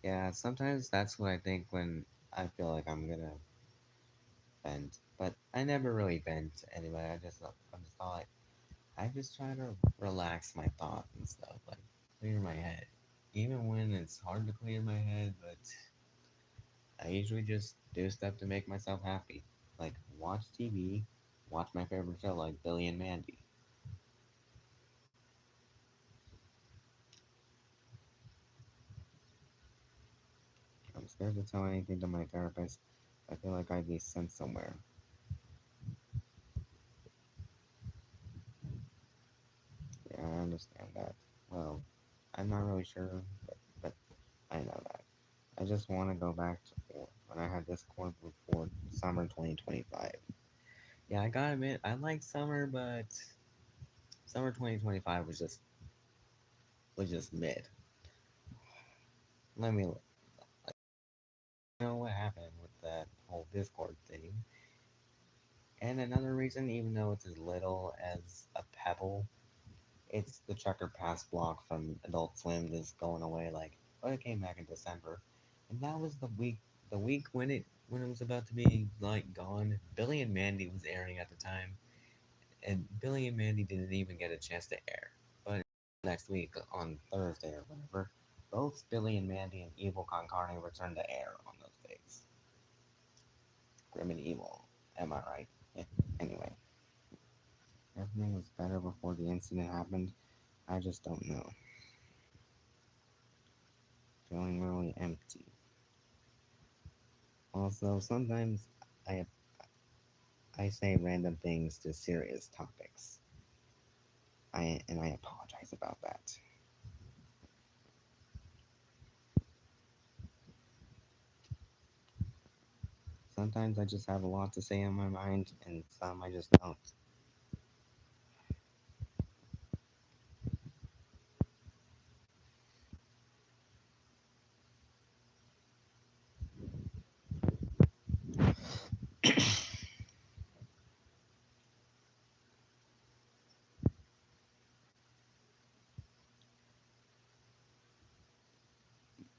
Yeah, sometimes that's what I think when I feel like I'm gonna vent, but I never really vent anyway. I'm just all like I just try to relax my thoughts and stuff, like clear my head. Even when it's hard to clear my head, but I usually just do stuff to make myself happy. Like watch TV, watch my favorite show like Billy and Mandy. I'm scared to tell anything to my therapist. I feel like I'd be sent somewhere. Yeah, I understand that. Well, I'm not really sure, but I know that. I just want to go back to when I had Discord before summer 2025. Yeah, I gotta admit, I like summer, but summer 2025 was just mid. Let me know what happened with that whole Discord thing. And another reason, even though it's as little as a pebble, it's the Checker Pass block from Adult Swim that's going away. Like, but it came back in December, and that was the week when it was about to be like gone. Billy and Mandy was airing at the time, and Billy and Mandy didn't even get a chance to air. But next week on Thursday or whatever, both Billy and Mandy and Evil Con Carne returned to air on those days. Grim and Evil, am I right? Yeah. Anyway, everything was better before the incident happened. I just don't know. Feeling really empty. Also, sometimes I I say random things to serious topics. I apologize about that. Sometimes I just have a lot to say on my mind, and some I just don't.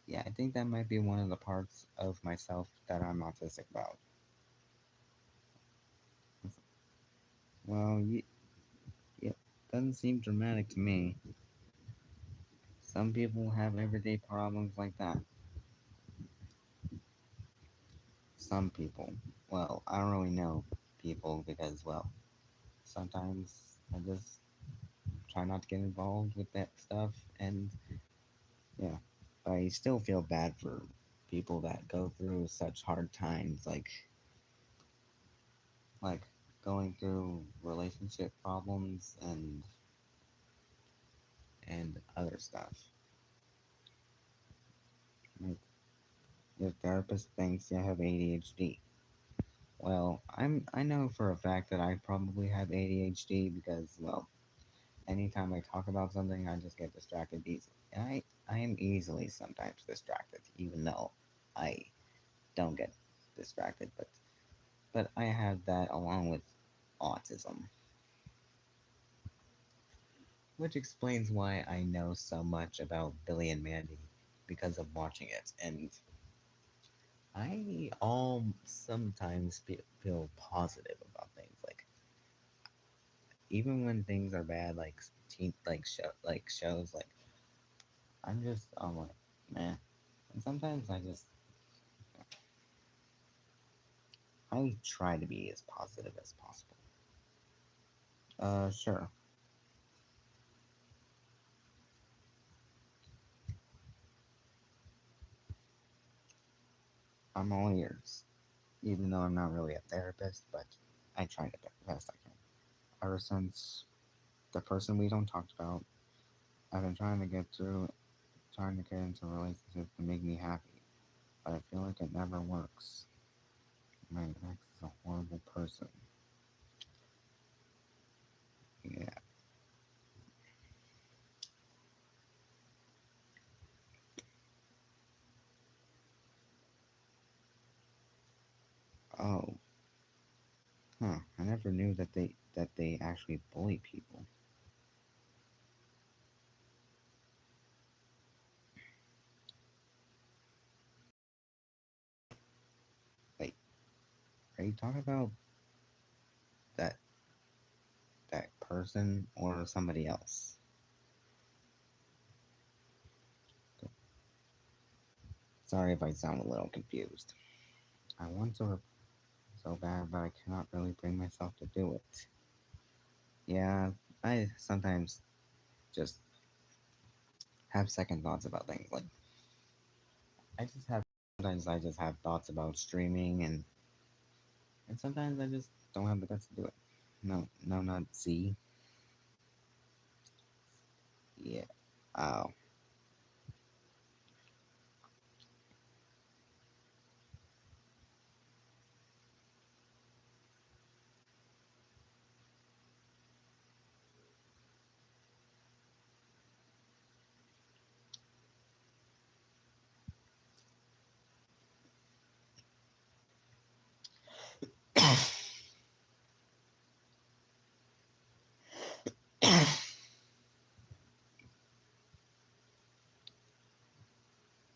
Yeah, I think that might be one of the parts of myself that I'm autistic about. Well, yeah, Doesn't seem dramatic to me. Some people have everyday problems like that. Some people. Well, I don't really know people because, well, sometimes I just try not to get involved with that stuff, and yeah. But I still feel bad for people that go through such hard times, like going through relationship problems and other stuff. Like your therapist thinks you have ADHD. Well, I know for a fact that I probably have ADHD because, well, anytime I talk about something, I just get distracted easily. And I am easily sometimes distracted, even though I don't get distracted, but I have that along with autism, which explains why I know so much about Billy and Mandy because of watching it. And I all sometimes feel positive about things, like even when things are bad, like shows, like I'm like, man. And sometimes I try to be as positive as possible. Sure. I'm all ears. Even though I'm not really a therapist, but I try to the best I can. Ever since the person we don't talk about, I've been trying to get into relationships to make me happy, but I feel like it never works. My ex is a horrible person. Yeah. Oh, huh. I never knew that they actually bully people. Wait, are you talking about that that person or somebody else? Sorry if I sound a little confused. I want to so bad, but I cannot really bring myself to do it. Yeah, I sometimes just have second thoughts about things. Like I just have sometimes I just have thoughts about streaming, and sometimes I just don't have the guts to do it. No, no, not Z. Yeah. Oh,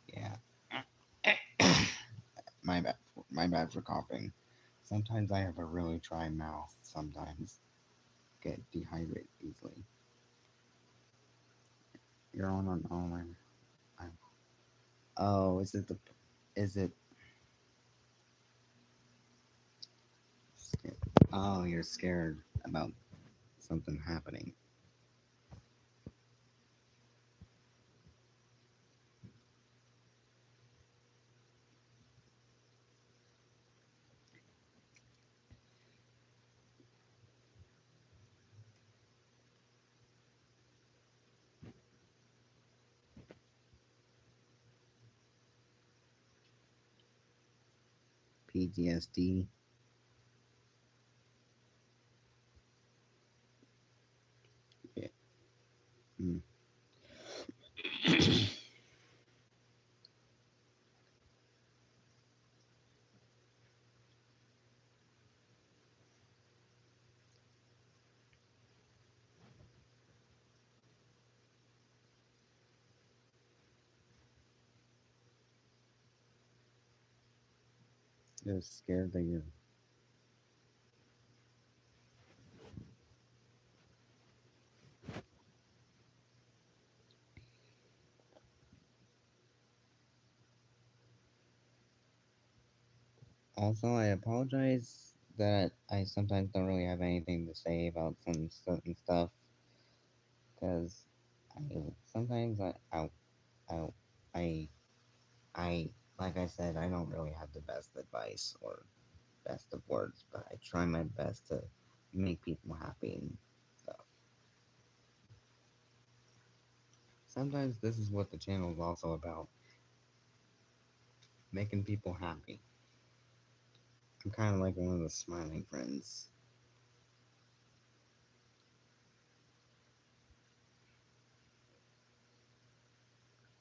yeah. My bad. My bad for coughing. Sometimes I have a really dry mouth. Sometimes get dehydrated easily. You're on an online. Oh, is it the? Is it? Oh, you're scared about something happening. PTSD. Yeah. Mm. Just scared that you're. Also, I apologize that I sometimes don't really have anything to say about some certain stuff because I sometimes I I I like I said I don't really have the best advice or best of words, but I try my best to make people happy and stuff. Sometimes this is what the channel is also about, making people happy. I'm kind of like one of the smiling friends.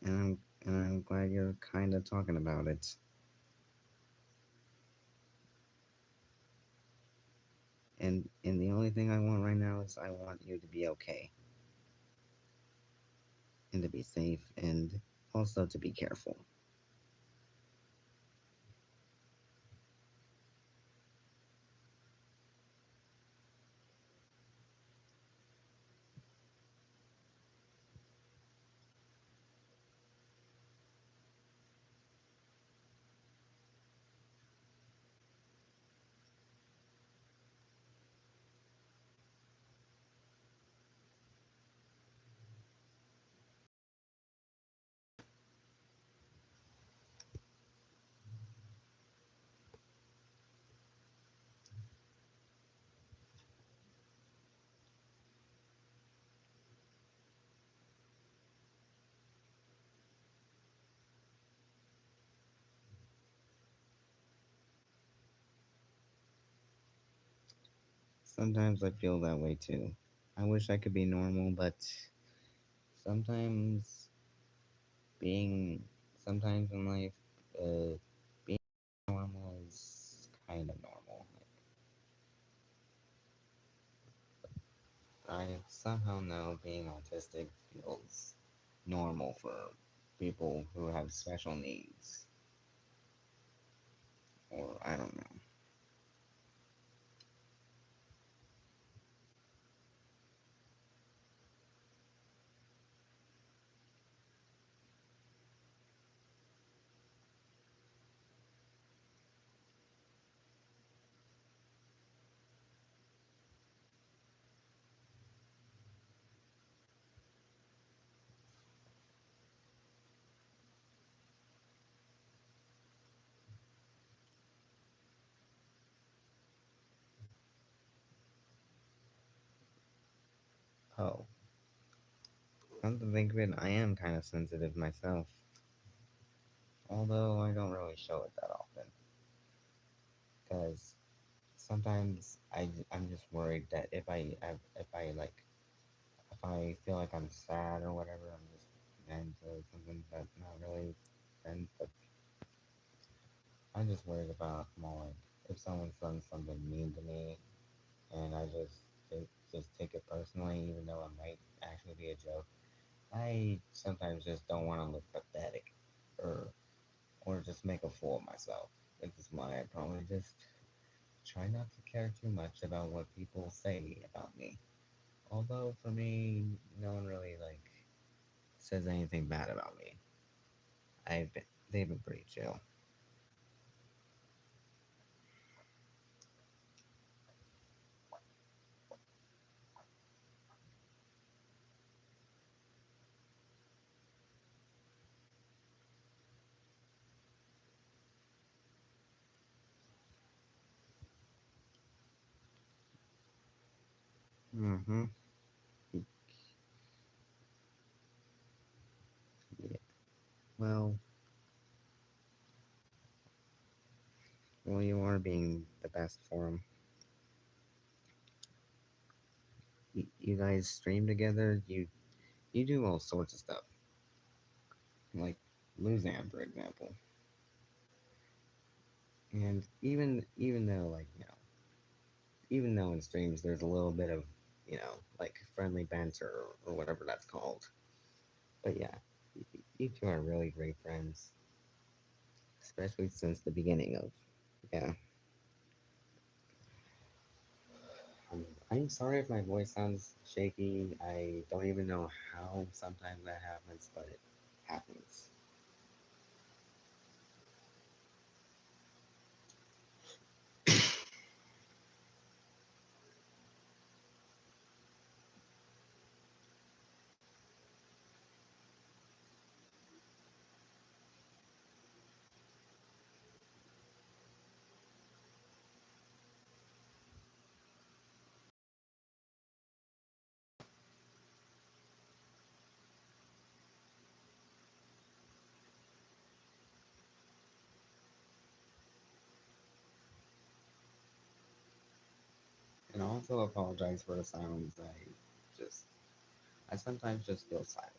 And I'm glad you're kind of talking about it. And the only thing I want right now is I want you to be okay and to be safe and also to be careful. Sometimes I feel that way too. I wish I could be normal, but sometimes being sometimes in life, being normal is kind of normal. Like, I somehow know being autistic feels normal for people who have special needs, or I don't know. Oh, come to think of it, I am kind of sensitive myself, although I don't really show it that often, because sometimes I'm just worried that if I like if I feel like I'm sad or whatever, I'm just meant to something, but not really meant. But I'm just worried about more like if someone's done something mean to me, and I just take it personally, even though it might actually be a joke. I sometimes just don't want to look pathetic, or or just make a fool of myself, which is why I probably just try not to care too much about what people say about me. Although for me, no one really like says anything bad about me. I've been, they've been pretty chill. Mm-hmm. Yeah. Well, well, you are being the best for them. You guys stream together. You do all sorts of stuff, like Luzan, for example. And even though like even though in streams there's a little bit of like friendly banter or whatever that's called. But yeah, you two are really great friends, especially since the beginning of yeah. I'm sorry if my voice sounds shaky. I don't even know how sometimes that happens, but it happens. also apologize for the silence. Just, I sometimes just feel silent.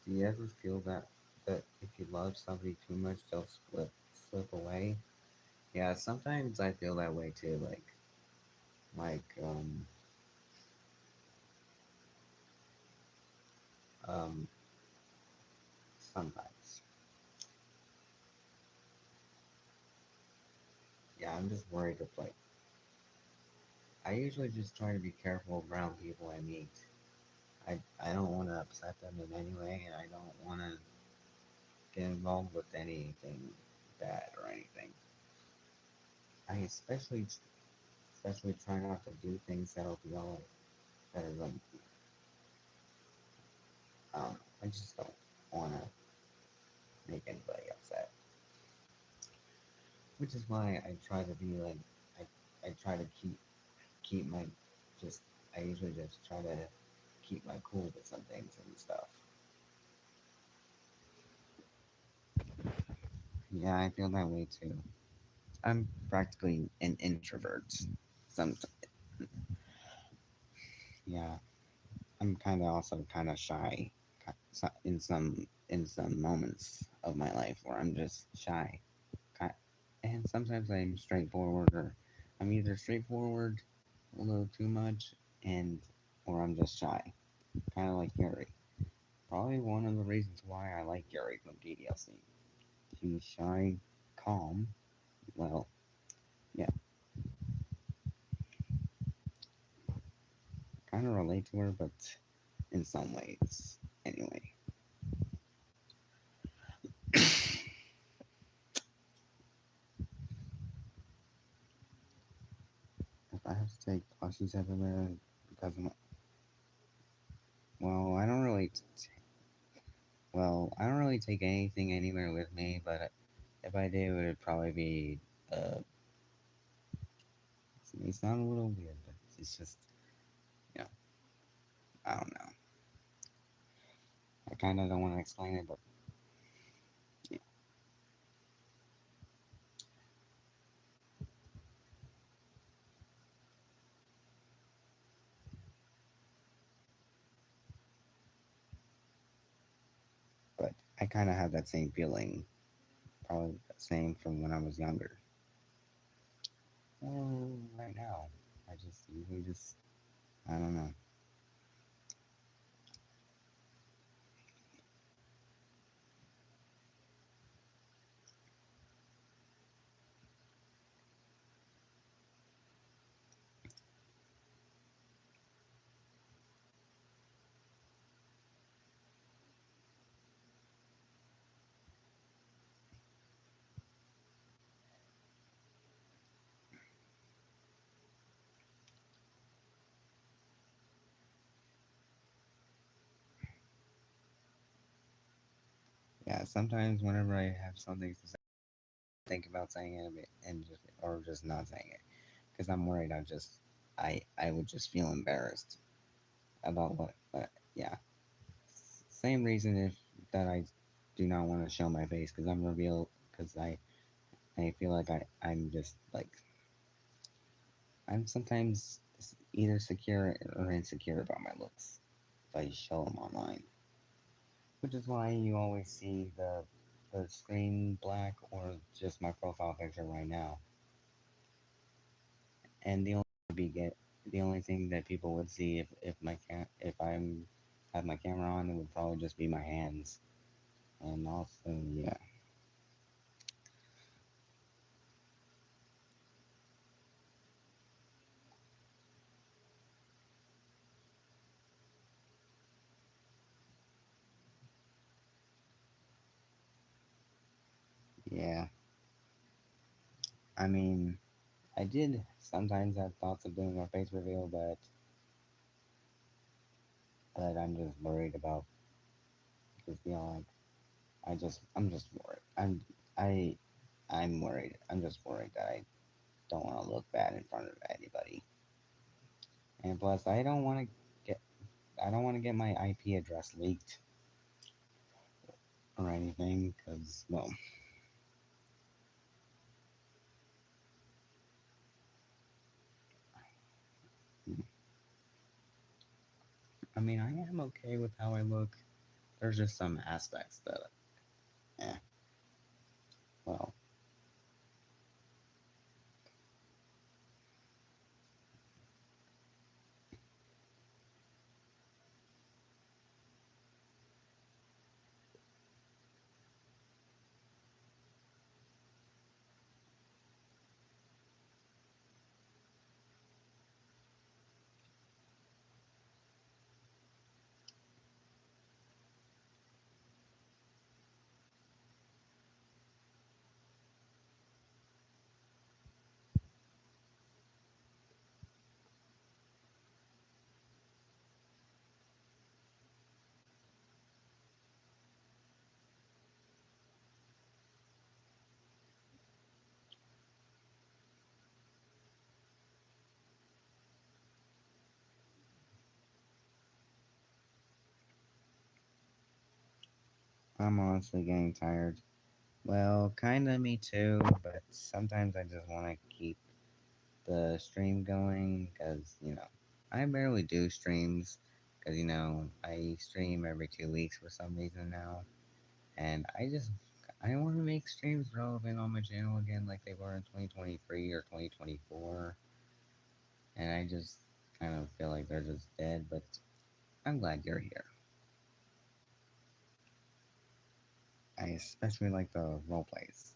Do you ever feel that if you love somebody too much, they'll slip away? Yeah, sometimes I feel that way too. Like um, sometimes. Yeah, I'm just worried of like. I usually just try to be careful around people I meet. I don't want to upset them in any way, and I don't want to get involved with anything bad or anything. I especially try not to do things that'll be all that are like I just don't want to make anybody upset. Which is why I try to be like I try to keep my just I usually just try to keep my cool with some things and stuff. Yeah, I feel that way too. I'm practically an introvert. Some yeah, I'm kind of also kind of shy in some moments of my life where I'm just shy. And sometimes I'm straightforward, or I'm either straightforward a little too much, and or I'm just shy, kind of like Yuri. Probably one of the reasons why I like Yuri from DDLC. She's shy, calm. Well, yeah, kind of relate to her, but in some ways, anyway. If I have to take plushies everywhere because of my, well, I don't really I don't really take anything anywhere with me, but if I do, it would probably be. It may sound a little weird, but it's just, you know, I don't know. I kind of don't want to explain it, but yeah. But I kind of have that same feeling, probably the same from when I was younger. Well, right now, I just usually just, I don't know. Yeah, sometimes whenever I have something to say, I think about saying it and just or just not saying it because I'm worried I would just feel embarrassed about what yeah. Same reason if that I do not want to show my face because I'm revealed because I feel like I'm just like I'm sometimes either secure or insecure about my looks if I show them online, which is why you always see the screen black or just my profile picture right now. And the
the only thing that people would see if I'm have my camera on, it would probably just be my hands. And also, yeah, yeah. I mean, I did sometimes have thoughts of doing a face reveal, but I'm just worried about just being like I'm just worried. I I'm worried. I'm just worried that I don't want to look bad in front of anybody. And plus, get I don't want to get my IP address leaked or anything, because well, I mean, I am okay with how I look. There's just some aspects that, eh, well, I'm honestly getting tired. Well, kinda me too, but sometimes I just want to keep the stream going because, I barely do streams because, I stream every 2 weeks for some reason now. And I want to make streams relevant on my channel again like they were in 2023 or 2024. And I just kind of feel like they're just dead, but I'm glad you're here. I especially like the role plays.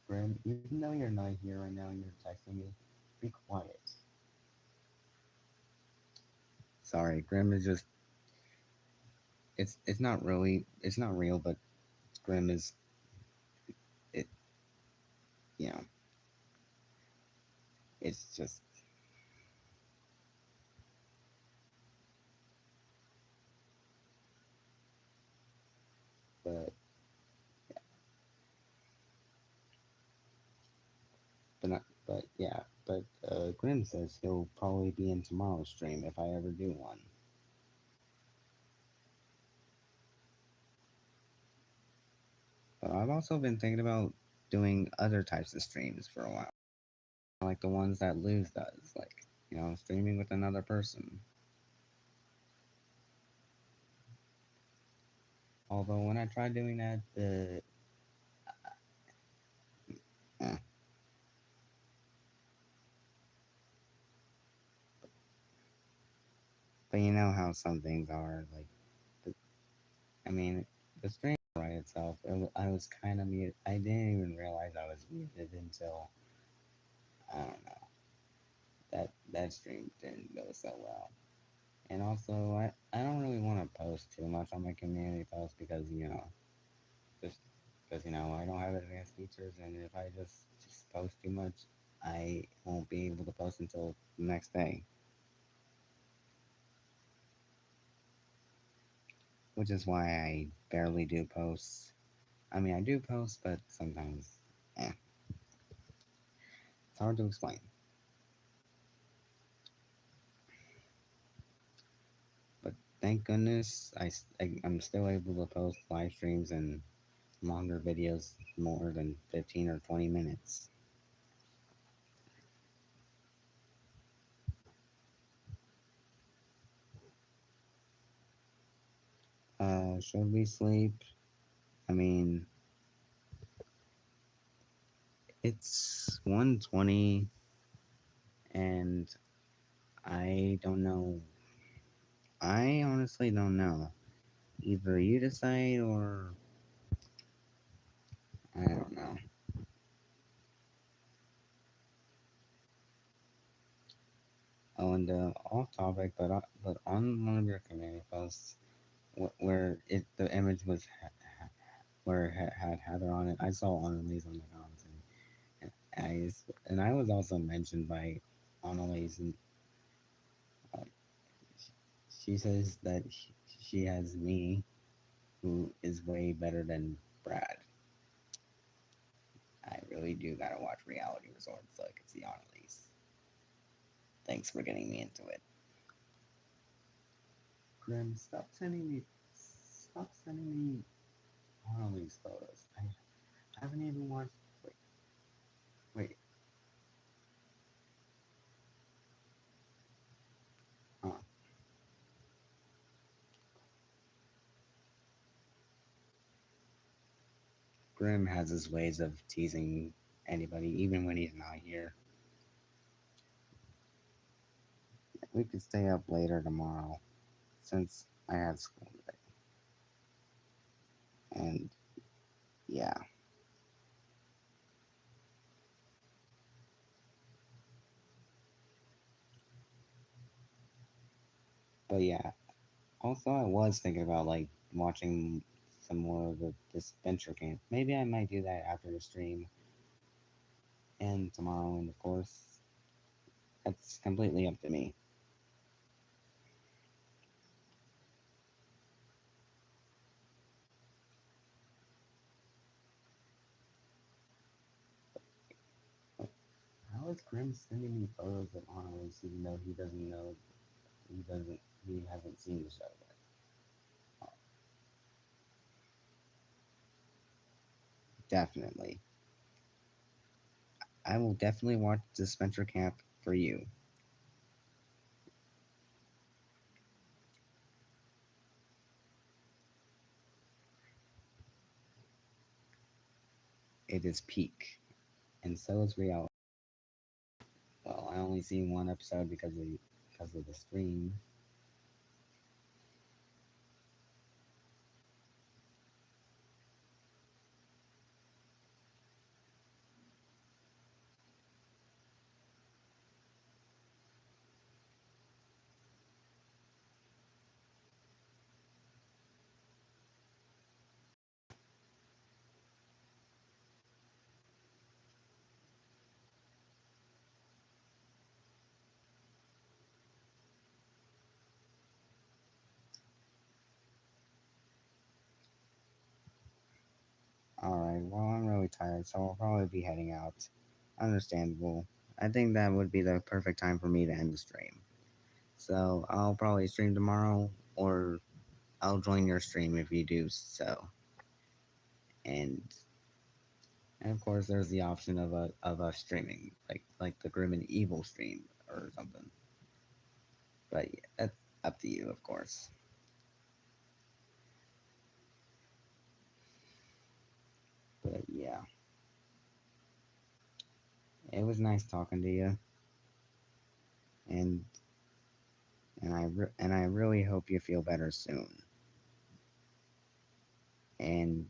Grim, even though you're not here right now and you're texting me, be quiet. Sorry, Grim is just it's not real, but Grim is it you know, it's just but but not but yeah, but Grim says he'll probably be in tomorrow's stream if I ever do one. But I've also been thinking about doing other types of streams for a while. Like the ones that Luz does, like, streaming with another person. Although when I tried doing that, eh. But you know how some things are. Like, the, I mean, the stream right itself. I was kind of muted. I didn't even realize I was muted until I don't know that stream didn't go so well. And also, I don't really want to post too much on my community post because just because I don't have advanced features, and if I just post too much, I won't be able to post until the next day, which is why I barely do posts. I mean, I do post, but sometimes, it's hard to explain. But thank goodness I'm still able to post live streams and longer videos more than 15 or 20 minutes. Should we sleep? I mean, It's 1:20, and I don't know. I honestly don't know. Either you decide or I don't know. Oh, and off topic, but on one of your community posts where the image was where it had Heather on it, I saw Annalise on the comments, and I was also mentioned by Annalise, and uh, she says that she has me, who is way better than Brad. I really do gotta watch Reality Resort so I can see Annalise. Thanks for getting me into it. Grim, stop sending me Annalise photos. I haven't even watched. Wait, wait. Huh. Grim has his ways of teasing anybody, even when he's not here. We could stay up later tomorrow, since I have school today. And yeah, but yeah. Also, I was thinking about like watching some more of this venture camp. Maybe I might do that after the stream and tomorrow. And of course, that's completely up to me. How is Grim sending me photos of Annalise even though he doesn't know he hasn't seen the show yet? Definitely. I will definitely watch this venture camp for you. It is peak. And so is reality. Well, I only seen one episode because of the stream. Alright, well, I'm really tired, so I'll probably be heading out. Understandable. I think that would be the perfect time for me to end the stream. So I'll probably stream tomorrow, or I'll join your stream if you do so. And of course, there's the option of us streaming, like the Grim and Evil stream or something. But yeah, that's up to you, of course. But yeah, it was nice talking to you, and and I really hope you feel better soon. And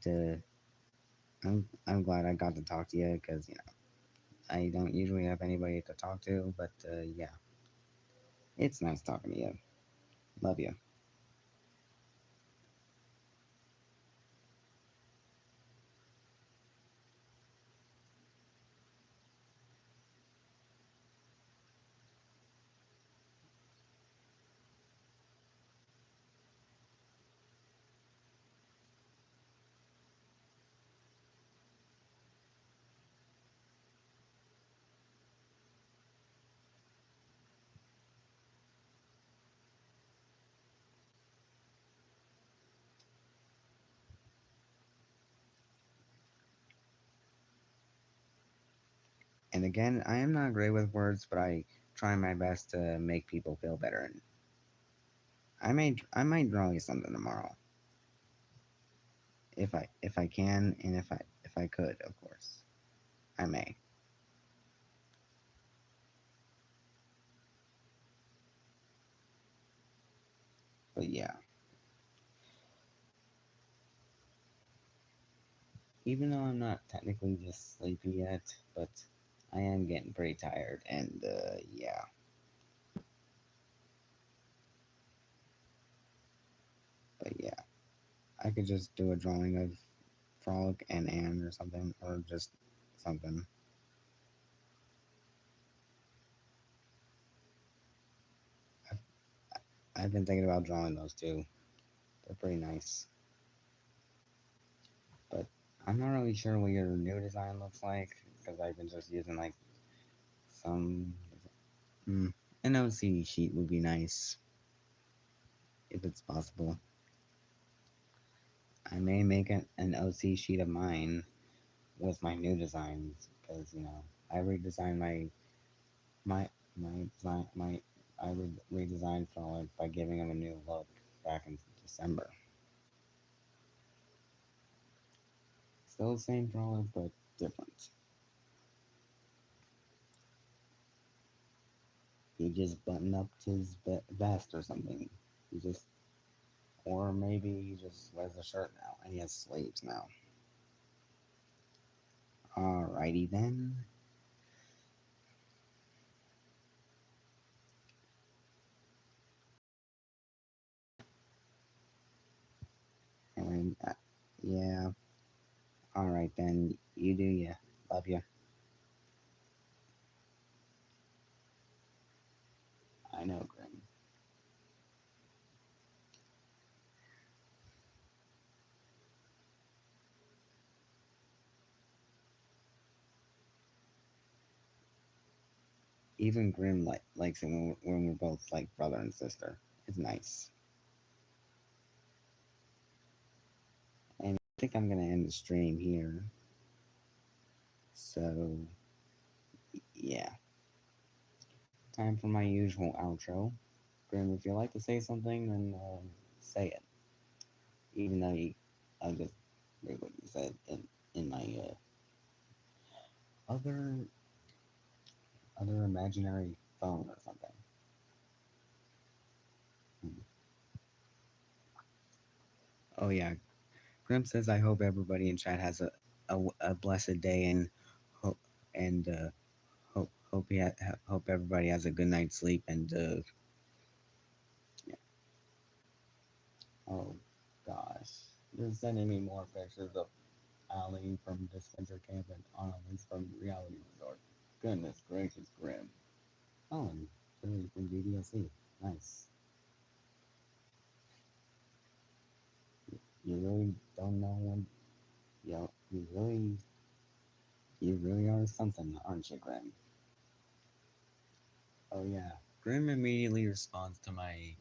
I'm glad I got to talk to you because I don't usually have anybody to talk to, but yeah, it's nice talking to you. Love you. And again, I am not great with words, but I try my best to make people feel better. And I might draw you something tomorrow if I can, and if I could, of course, I may. But yeah, even though I'm not technically just sleepy yet, but I am getting pretty tired, and yeah. But yeah, I could just do a drawing of Frolic and Anne or something, or just something. I've, I've been thinking about drawing those too. They're pretty nice. But I'm not really sure what your new design looks like because I've been just using like some. Mm, an OCD sheet would be nice if it's possible. I may make an OC sheet of mine with my new designs because I redesigned my my I redesigned Frolic by giving him a new look back in December. Still the same Frolic, but different. He just buttoned up his vest or something. He just, or maybe he just wears a shirt now and he has sleeves now. Alrighty then. And yeah. Alright then. You do ya. Love ya. I know, Grim. Even Grim likes it when we're both like brother and sister. It's nice. And I think I'm gonna end the stream here. So yeah. Time for my usual outro. Grim, if you'd like to say something, then say it. Even though I just read what you said in my other imaginary phone or something. Hmm. Oh yeah, Grim says I hope everybody in chat has a blessed day and hope and hope everybody has a good night's sleep and yeah. Oh gosh, you're sending me more pictures of Ali from Dispenser Camp and Annalise from Reality Resort. Goodness gracious, Grim. Oh, and Billy from GDLC. Nice. You really don't know when. You really are something, aren't you, Grim? Oh yeah, Grim immediately responds to my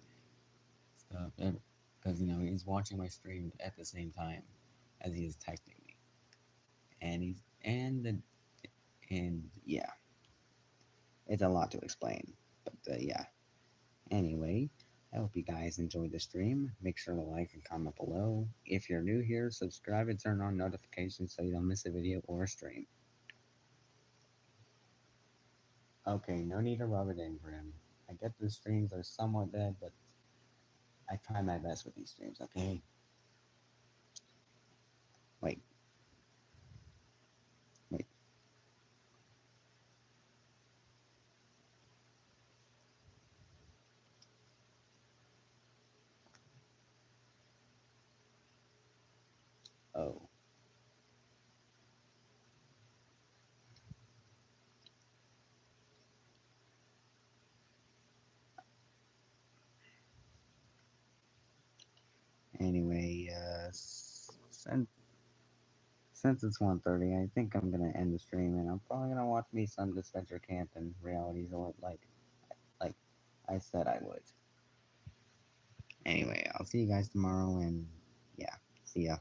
stuff because he's watching my stream at the same time as he is texting me, and and yeah, it's a lot to explain, but yeah. Anyway, I hope you guys enjoyed the stream. Make sure to like and comment below. If you're new here, subscribe and turn on notifications so you don't miss a video or a stream. Okay, no need to rub it in, Grim. I get the streams are somewhat dead, but I try my best with these streams, okay? Wait, wait. Oh. Anyway, since it's 1:30, I think I'm gonna end the stream, and I'm probably gonna watch me some Dispenser Camp and Reality Resort, like I said I would. Anyway, I'll see you guys tomorrow, and yeah, see ya.